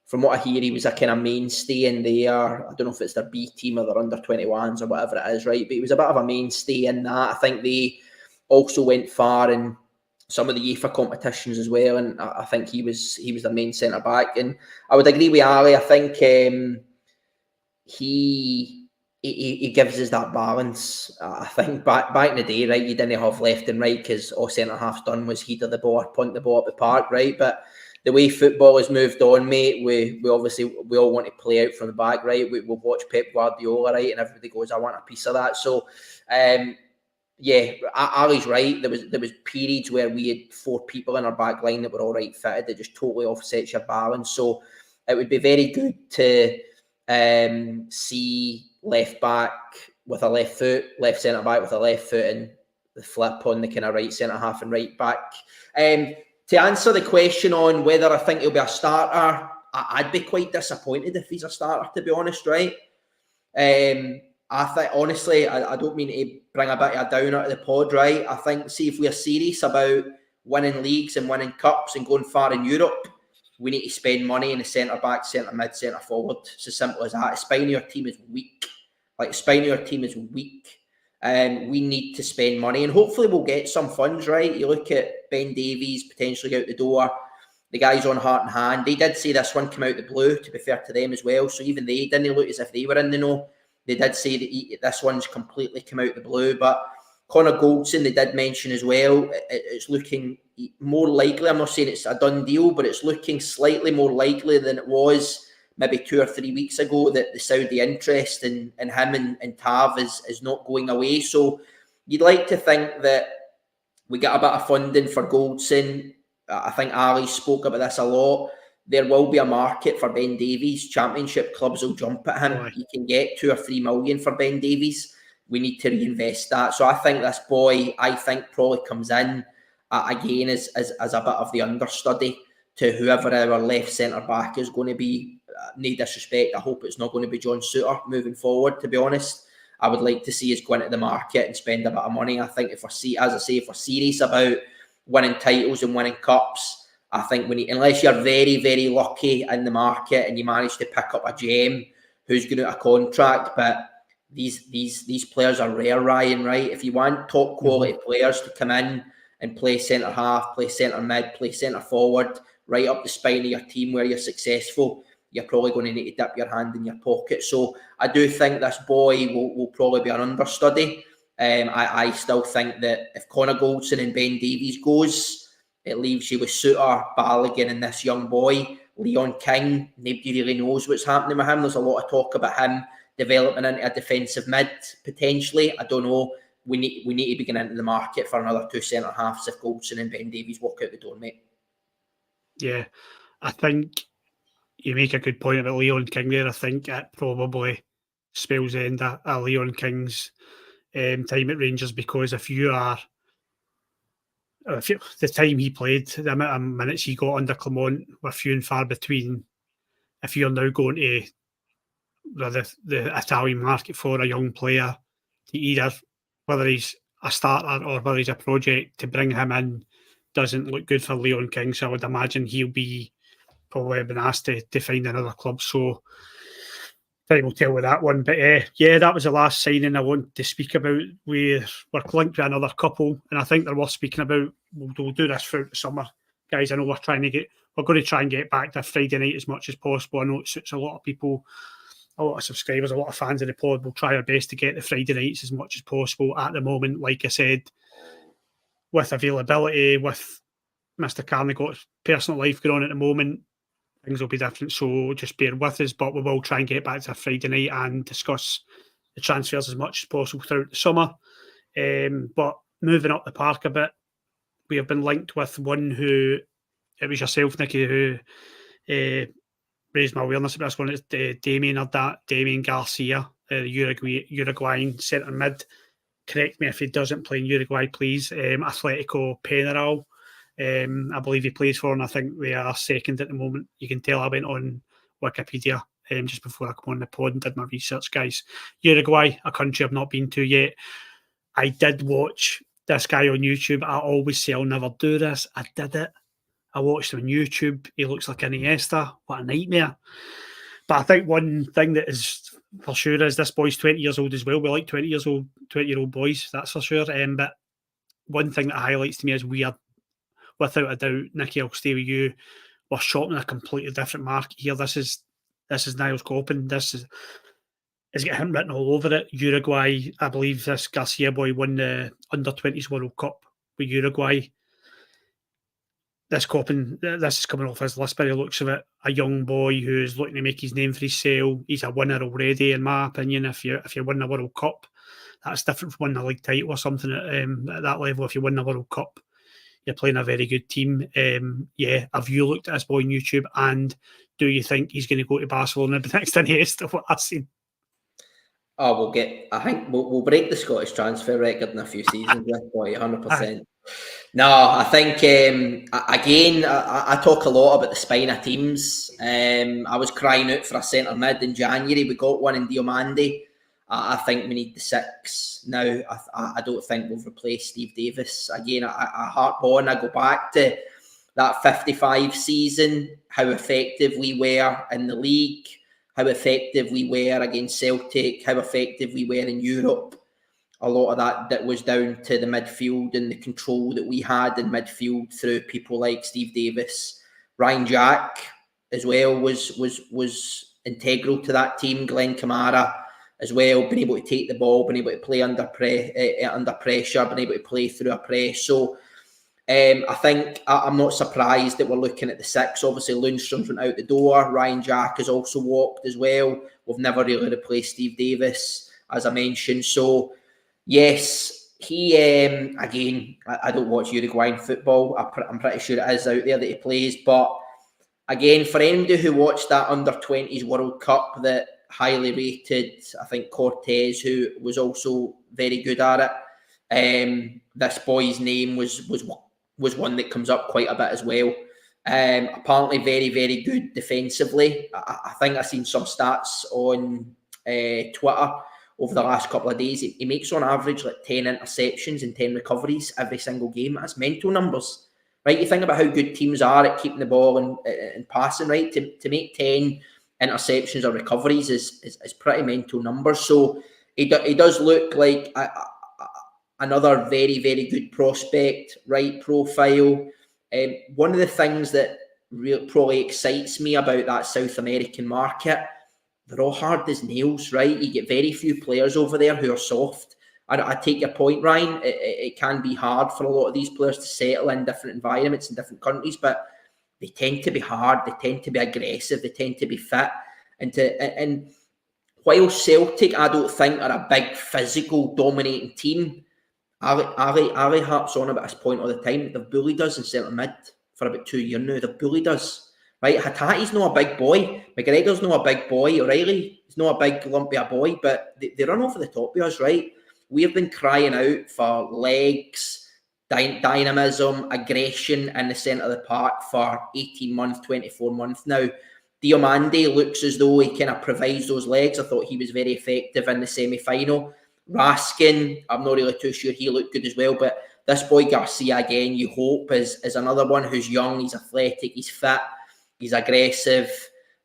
From what I hear, he was a kind of mainstay in there. I don't know if it's their B team or their under-21s or whatever it is, right? But he was a bit of a mainstay in that. I think they also went far in some of the UEFA competitions as well, and I think he was their main centre back. And I would agree with Ali. I think he gives us that balance. I think back in the day, right, you didn't have left and right because all centre halves done was header the ball or punt the ball up the park, right? But the way football has moved on, mate, we obviously we all want to play out from the back, right? We'll watch Pep Guardiola, right, and everybody goes, I want a piece of that. So, yeah, Ali's right. There was periods where we had 4 people in our back line that were all right fitted. It just totally offsets your balance. So it would be very good to see left back with a left foot, left centre back with a left foot, and the flip on the kind of right centre half and right back. To answer the question on whether I think he'll be a starter, I'd be quite disappointed if he's a starter, to be honest, right? I think, honestly, I don't mean to bring a bit of a downer to the pod, right? I think, see, if we're serious about winning leagues and winning cups and going far in Europe, we need to spend money in the centre-back, centre-mid, centre-forward. It's as simple as that. The spine of your team is weak. Like, the spine of your team is weak. We need to spend money, and hopefully we'll get some funds, right? You look at Ben Davies potentially out the door. The guys on Heart and Hand. They did say this one came out the blue, to be fair to them as well. So even they didn't look as if they were in the know. They did say that this one's completely come out the blue. But Connor Goldson, they did mention as well, it's looking more likely. I'm not saying it's a done deal, but it's looking slightly more likely than it was maybe 2 or 3 weeks ago that the Saudi interest in him and Tav is not going away. So you'd like to think that we get a bit of funding for Goldson. I think Ali spoke about this a lot. There will be a market for Ben Davies. Championship clubs will jump at him. You can get 2 or 3 million for Ben Davies. We need to reinvest that. So I think this boy, probably comes in again as a bit of the understudy to whoever our left centre-back is going to be. No disrespect, I hope it's not going to be John Souttar moving forward, to be honest. I would like to see us go into the market and spend a bit of money. I think if we're serious about winning titles and winning cups, I think we need, unless you're very, very lucky in the market and you manage to pick up a gem who's going to a contract, but these players are rare, Ryan, right? If you want top quality players to come in and play centre half, play centre mid, play centre forward, right up the spine of your team where you're successful, you're probably going to need to dip your hand in your pocket. So I do think this boy will probably be an understudy. I still think that if Connor Goldson and Ben Davies goes, it leaves you with Souttar, Balogun and this young boy, Leon King. Nobody really knows what's happening with him. There's a lot of talk about him developing into a defensive mid, potentially. I don't know. We need to be getting into the market for another 2 centre-halves if Goldson and Ben Davies walk out the door, mate. Yeah, I think you make a good point about Leon King there. I think it probably spells the end of Leon King's time at Rangers, because the time he played, the amount of minutes he got under Clement were few and far between. If you're now going to the Italian market for a young player to either, whether he's a starter or whether he's a project, to bring him in doesn't look good for Leon King. So I would imagine he'll be probably been asked to find another club. So time will tell with that one. But yeah, that was the last signing I wanted to speak about. We're linked with another couple, and I think they're worth speaking about. We'll do this throughout the summer, guys. I know we're going to try and get back to Friday night as much as possible. I know it suits a lot of people, a lot of subscribers, a lot of fans of the pod. We'll try our best to get the Friday nights as much as possible. At the moment, like I said, with availability, with Mr. Carney got personal life going on at the moment, things will be different, so just bear with us. But we will try and get back to Friday night and discuss the transfers as much as possible throughout the summer. But moving up the park a bit, we have been linked with one who, it was yourself, Nicky, who raised my awareness about this one. It's Damien Garcia, Uruguayan centre mid. Correct me if he doesn't play in Uruguay, please. Atletico Peñarol. I believe he plays for, and I think they are second at the moment. You can tell I went on Wikipedia just before I come on the pod and did my research, guys. Uruguay, a country I've not been to yet. I did watch this guy on YouTube, I always say I'll never do this. I did it. I watched him on YouTube. He looks like an Iniesta. What a nightmare. But I think one thing that is for sure is this boy's 20 years old as well. We like 20-year-old boys, that's for sure. But one thing that highlights to me is we are, without a doubt, Nicky, I'll stay with you, we're shopping a completely different market here. This is Niles Coppin. It's got him written all over it. Uruguay, I believe this Garcia boy won the Under-20s World Cup with Uruguay. This Coppin, this is coming off his list by the looks of it. A young boy who's looking to make his name for himself. He's a winner already, in my opinion. If you win the World Cup, that's different from winning a league title or something at that level. If you win the World Cup, you're playing a very good team. Have you looked at this boy on YouTube, and do you think he's going to go to Barcelona the next Iniesta? What I've seen. Oh, I think we'll break the Scottish transfer record in a few seasons with boy, 100%. No, I think again, I talk a lot about the spine of teams. I was crying out for a centre mid in January. We got one in Diomande. I think we need the 6 now. I don't think we've replaced Steve Davis. Again, I harp on. I go back to that 55 season, how effective we were in the league, how effective we were against Celtic, how effective we were in Europe. A lot of that was down to the midfield and the control that we had in midfield through people like Steve Davis. Ryan Jack as well was integral to that team. Glenn Kamara as well, being able to take the ball, being able to play under pressure, being able to play through a press. So I think I'm not surprised that we're looking at the 6. Obviously, Lundstrom's went out the door. Ryan Jack has also walked as well. We've never really replaced Steve Davis, as I mentioned. So, yes, he, again, I don't watch Uruguayan football. I'm pretty sure it is out there that he plays. But, again, for anybody who watched that Under-20s World Cup that highly rated, I think, Cortez, who was also very good at it, this boy's name was one that comes up quite a bit as well. Apparently very, very good defensively. I think I've seen some stats on Twitter over the last couple of days. He makes on average like 10 interceptions and 10 recoveries every single game. That's mental numbers, right? You think about how good teams are at keeping the ball and passing, right? To make 10 interceptions or recoveries is pretty mental numbers. So he does look like another very, very good prospect, right profile. One of the things that probably excites me about that South American market, they're all hard as nails, right? You get very few players over there who are soft. I take your point, Ryan. It can be hard for a lot of these players to settle in different environments in different countries, but they tend to be hard. They tend to be aggressive. They tend to be fit. And while Celtic, I don't think, are a big physical dominating team, Ali harps on about this point all the time. They've bullied us in centre mid for about 2 years now. They've bullied us, right? Hatate's not a big boy. McGregor's not a big boy. O'Reilly is not a big lumpy boy, but they run over the top of us, right? We have been crying out for legs, dynamism, aggression in the centre of the park for 18 months, 24 months now. Diomande looks as though he kind of provides those legs. I thought he was very effective in the semi-final. Raskin, I'm not really too sure he looked good as well, but this boy Garcia, again, you hope is another one who's young, he's athletic, he's fit, he's aggressive.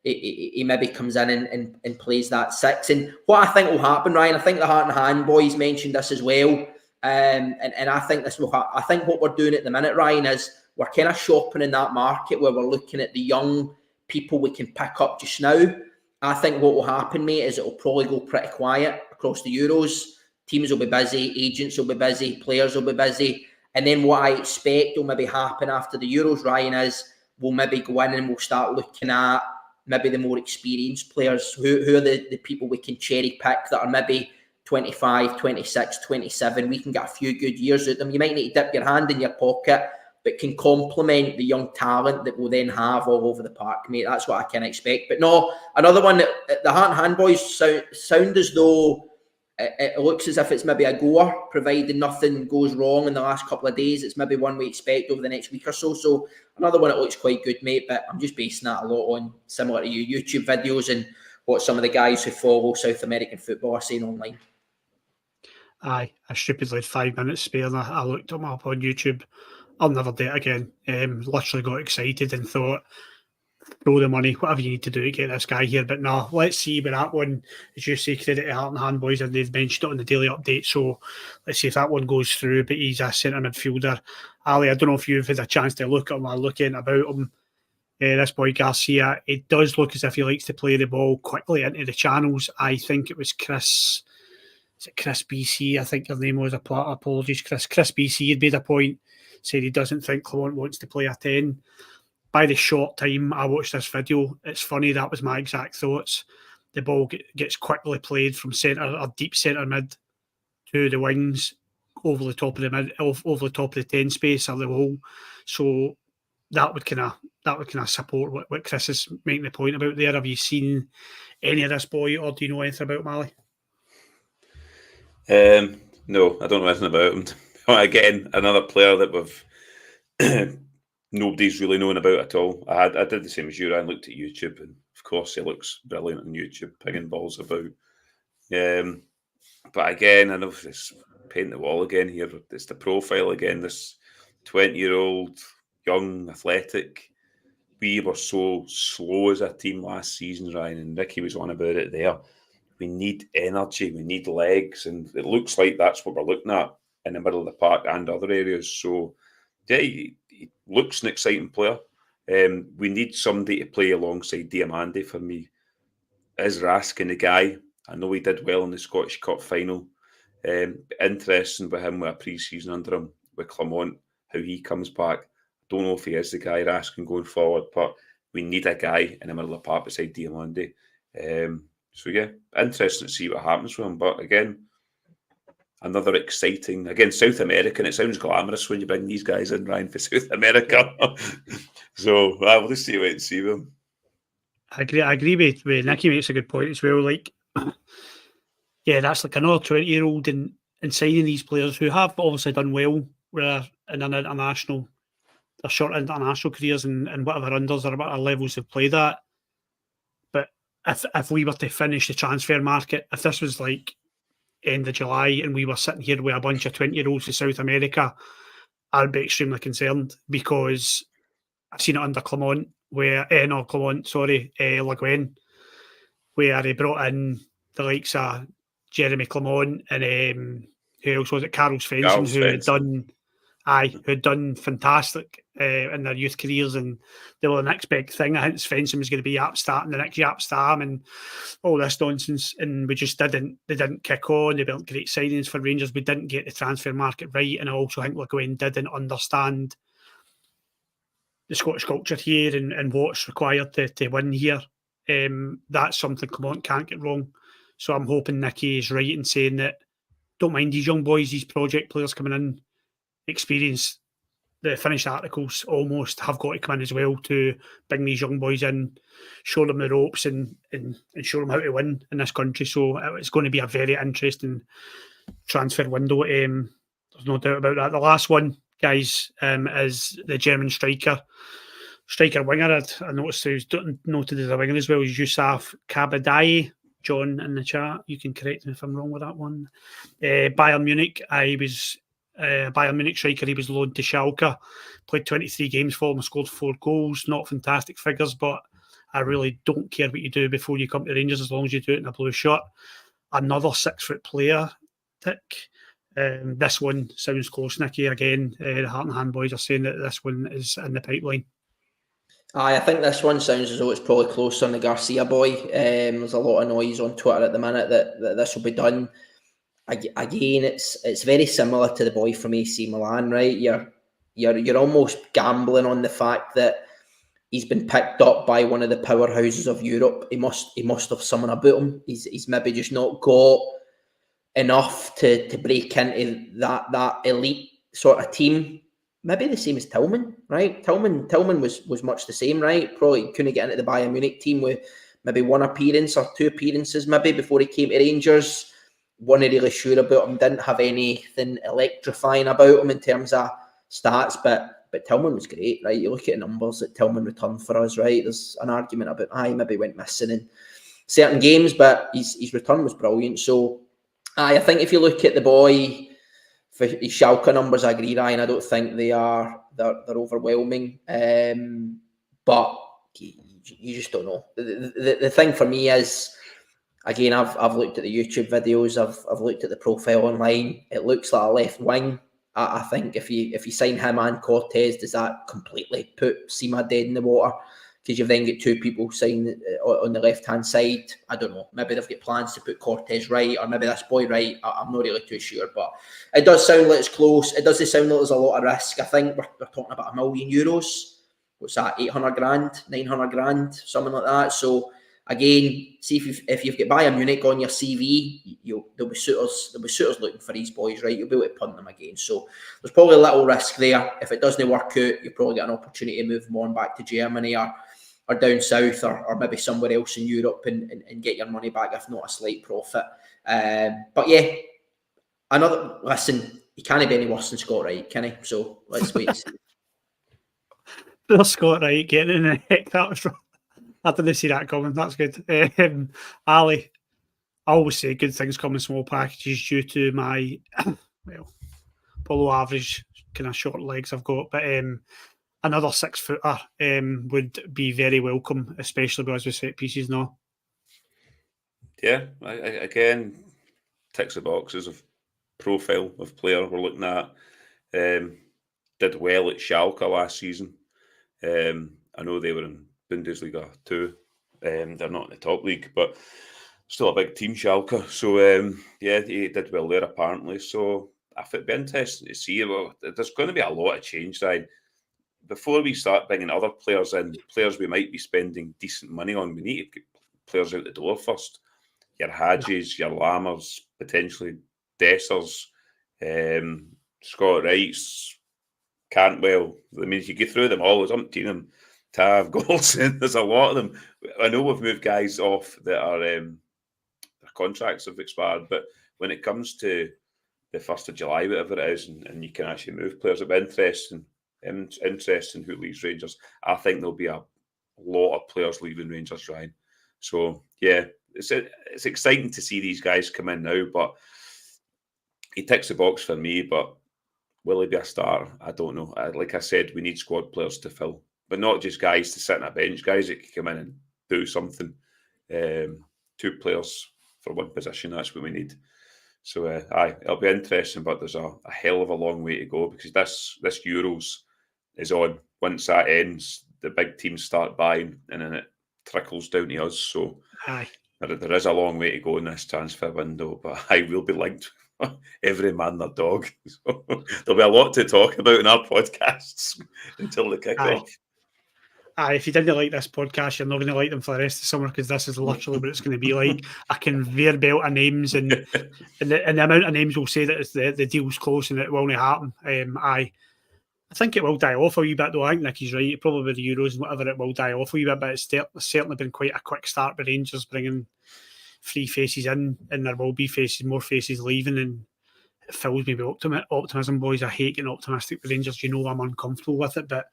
He maybe comes in and plays that 6. And what I think will happen, Ryan, I think the Heart and Hand boys mentioned this as well, and I think this will I think what we're doing at the minute, Ryan, is we're kind of shopping in that market where we're looking at the young people we can pick up just now. I think what will happen, mate, is it will probably go pretty quiet across the Euros. Teams will be busy, agents will be busy, players will be busy. And then what I expect will maybe happen after the Euros, Ryan, is we'll maybe go in and we'll start looking at maybe the more experienced players. Who are the people we can cherry pick that are maybe 25, 26, 27. We can get a few good years out of them. You might need to dip your hand in your pocket, but can complement the young talent that we'll then have all over the park, mate. That's what I can expect. But no, another one, that the Heart and Hand boys sound as though it looks as if it's maybe a goer, provided nothing goes wrong in the last couple of days. It's maybe one we expect over the next week or so. So another one that looks quite good, mate, but I'm just basing that a lot on, similar to you, YouTube videos and what some of the guys who follow South American football are saying online. I stupidly had 5 minutes spare and I looked him up on YouTube. I'll never do it again. Literally got excited and thought, throw the money, whatever you need to do to get this guy here. But no, let's see with that one. As you say, credit to Heart and Hand Boys, and they've mentioned it on the daily update. So let's see if that one goes through. But he's a centre midfielder. Ali, I don't know if you've had a chance to look at him or looking about him. This boy Garcia, it does look as if he likes to play the ball quickly into the channels. I think it was Chris BC? I think his name was. Apologies, Chris BC had made a point, said he doesn't think Clement wants to play a 10. By the short time I watched this video, it's funny, that was my exact thoughts. The ball gets quickly played from centre or deep centre mid to the wings over the top of the mid, over the top of the 10 space or the hole. So that would kind of support what Chris is making the point about there. Have you seen any of this boy, or do you know anything about Mali? No, I don't know anything about him. Again, another player that we've nobody's really known about at all. I did the same as you. I looked at YouTube, and of course, he looks brilliant on YouTube, pinging balls about. But again, I know this paint the wall again here. It's the profile again. This 20-year-old, young, athletic. We were so slow as a team last season, Ryan, and Ricky was on about it there. We need energy, we need legs, and it looks like that's what we're looking at in the middle of the park and other areas. So, yeah, he looks an exciting player. We need somebody to play alongside Diamande for me. Is Raskin the guy? I know he did well in the Scottish Cup final. Interesting with him with a pre-season under him, with Clement, how he comes back. Don't know if he is the guy, Raskin, going forward, but we need a guy in the middle of the park beside Diamande. So, yeah, interesting to see what happens with him. But again, another exciting, again, South American. It sounds glamorous when you bring these guys in, Ryan, for South America. So, we'll just see wait and see with him. I agree with Nicky. Makes a good point as well. Like, yeah, that's like another 20-year-old in signing these players who have obviously done well in an international, their short international careers and whatever unders or whatever levels they've played at. But if we were to finish the transfer market, if this was like end of July and we were sitting here with a bunch of 20-year-olds in South America, I'd be extremely concerned, because I've seen it under Clement, Le Guen, where he brought in the likes of Jeremy Clement and who else was it? Carl Svensson, who had done fantastic in their youth careers, and they were the next big thing. I think Svensson was going to be the next Jaap Stam and all this nonsense, and they didn't kick on. They weren't great signings for Rangers. We didn't get the transfer market right, and I also think Le Guen didn't understand the Scottish culture here and what's required to win here. That's something Clement can't get wrong. So I'm hoping Nicky is right in saying that don't mind these young boys, these project players coming in, experience the finished articles almost have got to come in as well to bring these young boys in, show them the ropes and show them how to win in this country. So it's going to be a very interesting transfer window. There's no doubt about that. The last one, guys, is the German striker winger. I noticed who's noted as a winger as well is Yusuf Kabadai. John in the chat, you can correct me if I'm wrong with that one. Bayern Munich, Bayern Munich striker. He was loaned to Schalke, played 23 games for them, scored 4 goals. Not fantastic figures, but I really don't care what you do before you come to Rangers as long as you do it in a blue shirt. Another 6-foot player, Tick. This one sounds close, Nicky. Again, the Heart and Hand Boys are saying that this one is in the pipeline. I think this one sounds as though it's probably close on the Garcia boy. There's a lot of noise on Twitter at the minute that this will be done. Again, it's very similar to the boy from AC Milan, right? You're almost gambling on the fact that he's been picked up by one of the powerhouses of Europe. He must have someone about him. He's maybe just not got enough to break into that elite sort of team. Maybe the same as Tillman, right? Tillman was much the same, right? Probably couldn't get into the Bayern Munich team with maybe 1 appearance or 2 appearances maybe before he came to Rangers. Wasn't really sure about him, didn't have anything electrifying about him in terms of stats, but Tillman was great, right? You look at the numbers that Tillman returned for us, right? There's an argument about maybe went missing in certain games, but his return was brilliant. So I think if you look at the boy, for his Schalke numbers, I agree, Ryan. I don't think they're overwhelming. But you just don't know. The thing for me is, again, I've looked at the YouTube videos, I've looked at the profile online. It looks like a left wing. I think if you sign him and Cortez, does that completely put Sima dead in the water? Because you've then got two people signed on the left-hand side. I don't know. Maybe they've got plans to put Cortez right, or maybe this boy right. I'm not really too sure, but it does sound like it's close. It doesn't sound like there's a lot of risk. I think we're talking about €1 million. What's that? 800 grand, 900 grand, something like that. So again, see if you've got Bayern Munich on your CV, there'll be suitors looking for these boys, right? You'll be able to punt them again. So there's probably a little risk there. If it doesn't work out, you'll probably get an opportunity to move them on back to Germany or down south or maybe somewhere else in Europe and get your money back, if not a slight profit. But yeah, listen, he can't be any worse than Scott Wright, can he? So let's wait and see. There's Scott Wright getting in the heck. That was wrong. I didn't see that coming. That's good. Ali, I always say good things come in small packages due to my, below average kind of short legs I've got. But another 6-footer would be very welcome, especially because we set pieces now. Yeah, again, ticks the boxes of profile of player we're looking at. Did well at Schalke last season. I know they were in Bundesliga 2. They're not in the top league, but still a big team, Schalke. So, he did well there, apparently. So, I think it'd be interesting to see. Well, there's going to be a lot of change, Ryan. Before we start bringing other players in, players we might be spending decent money on, we need to get players out the door first. Your Hadjis, your Lammers, potentially Dessers, Scott Wrights, Cantwell. I mean, if you get through them all, there's umpteen them. Tav, Goldson, there's a lot of them. I know we've moved guys off that are their contracts have expired, but when it comes to the 1st of July, whatever it is, and you can actually move players, it'll be interesting who leaves Rangers. I think there'll be a lot of players leaving Rangers, Ryan. So, yeah, it's exciting to see these guys come in now, but he ticks the box for me, but will he be a starter? I don't know. Like I said, we need squad players to fill, but not just guys to sit on a bench, guys that can come in and do something. 2 players for one position, that's what we need. So, it'll be interesting, but there's a hell of a long way to go because this Euros is on. Once that ends, the big teams start buying and then it trickles down to us. So, there is a long way to go in this transfer window, but I will be linked every man their dog. So there'll be a lot to talk about in our podcasts until the kick-off. If you didn't like this podcast, you're not going to like them for the rest of the summer because this is literally what it's going to be like. A conveyor belt of names and the amount of names will say that it's the deal's close and it will not happen. I think it will die off a wee bit though. I think Nicky's right. Probably with the Euros and whatever, it will die off a wee bit, but it's certainly been quite a quick start with Rangers bringing 3 faces in, and there will be more faces leaving, and it fills me with optimism, boys. I hate getting optimistic with Rangers. You know I'm uncomfortable with it, but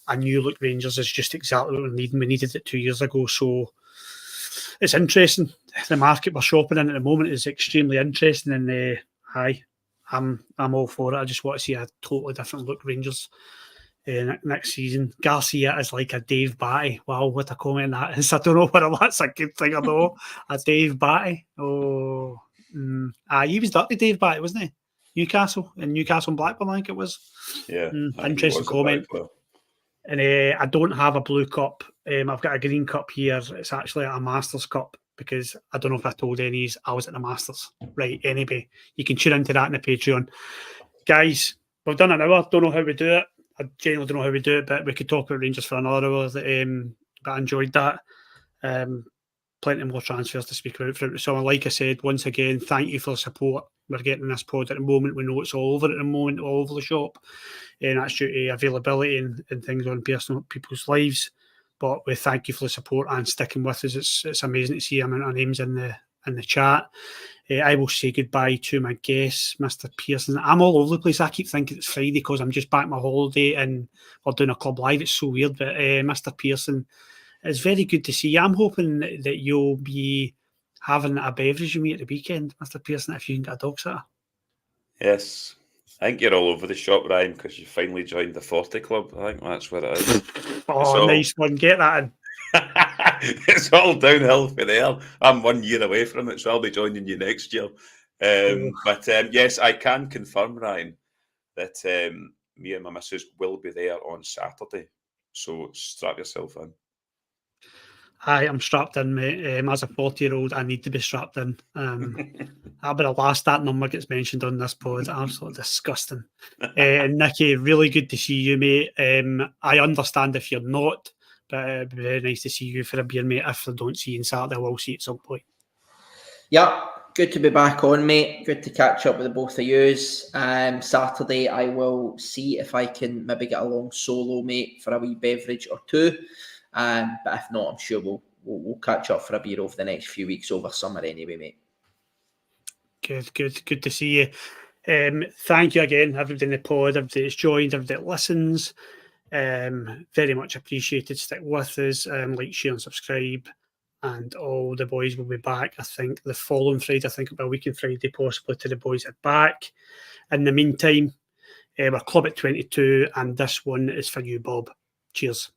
I knew, look, Rangers is just exactly what we needed. We needed it 2 years ago, so it's interesting. The market we're shopping in at the moment is extremely interesting, and I'm all for it. I just want to see a totally different look Rangers next season. Garcia is like a Dave Batty. Wow, what a comment that is. I don't know whether that's a good thing or not. A Dave Batty. Oh, he was dirty, Dave Batty, wasn't he? Newcastle and Blackburn, I think it was. Yeah. Interesting comment. And I don't have a blue cup. I've got a green cup here. It's actually a Masters cup because I don't know if I told any. I was at the Masters. Right, anyway, you can tune into that in the Patreon. Guys, we've done an hour. Don't know how we do it. I genuinely don't know how we do it, but we could talk about Rangers for another hour. But I enjoyed that. Plenty more transfers to speak about for it. So, like I said, once again, thank you for the support. We're getting this pod at the moment. We know it's all over at the moment, all over the shop. And that's due to availability and things on people's lives. But we thank you for the support and sticking with us. It's amazing to see the amount of names in the chat. I will say goodbye to my guest, Mr. Pearson. I'm all over the place. I keep thinking it's Friday because I'm just back my holiday and we're doing a club live. It's so weird. But Mr. Pearson, it's very good to see you. I'm hoping that you'll be having a beverage with me at the weekend, Mr. Pearson, if you can get a dog sitter. Yes. I think you're all over the shop, Ryan, because you finally joined the 40 Club. I think that's what it is. Nice one. Get that in. It's all downhill for there. I'm 1 year away from it, so I'll be joining you next year. But yes, I can confirm, Ryan, that me and my missus will be there on Saturday. So strap yourself in. I'm strapped in, mate. As a 40-year-old, I need to be strapped in. That'll be the last that number gets mentioned on this pod. Absolutely disgusting. Nicky, really good to see you, mate. I understand if you're not, but it'd be very nice to see you for a beer, mate. If I don't see you on Saturday, I will see you at some point. Yeah, good to be back on, mate. Good to catch up with the both of yous. Saturday, I will see if I can maybe get along solo, mate, for a wee beverage or two. But if not, I'm sure we'll catch up for a beer over the next few weeks over summer anyway, mate. Good to see you. Thank you again, everybody in the pod, everybody that's joined, everybody that listens. Very much appreciated. Stick with us, like, share and subscribe, and all the boys will be back. I think the following Friday, I think about a week on Friday, possibly, to the boys are back. In the meantime, we're Club at 22, and this one is for you, Bob. Cheers.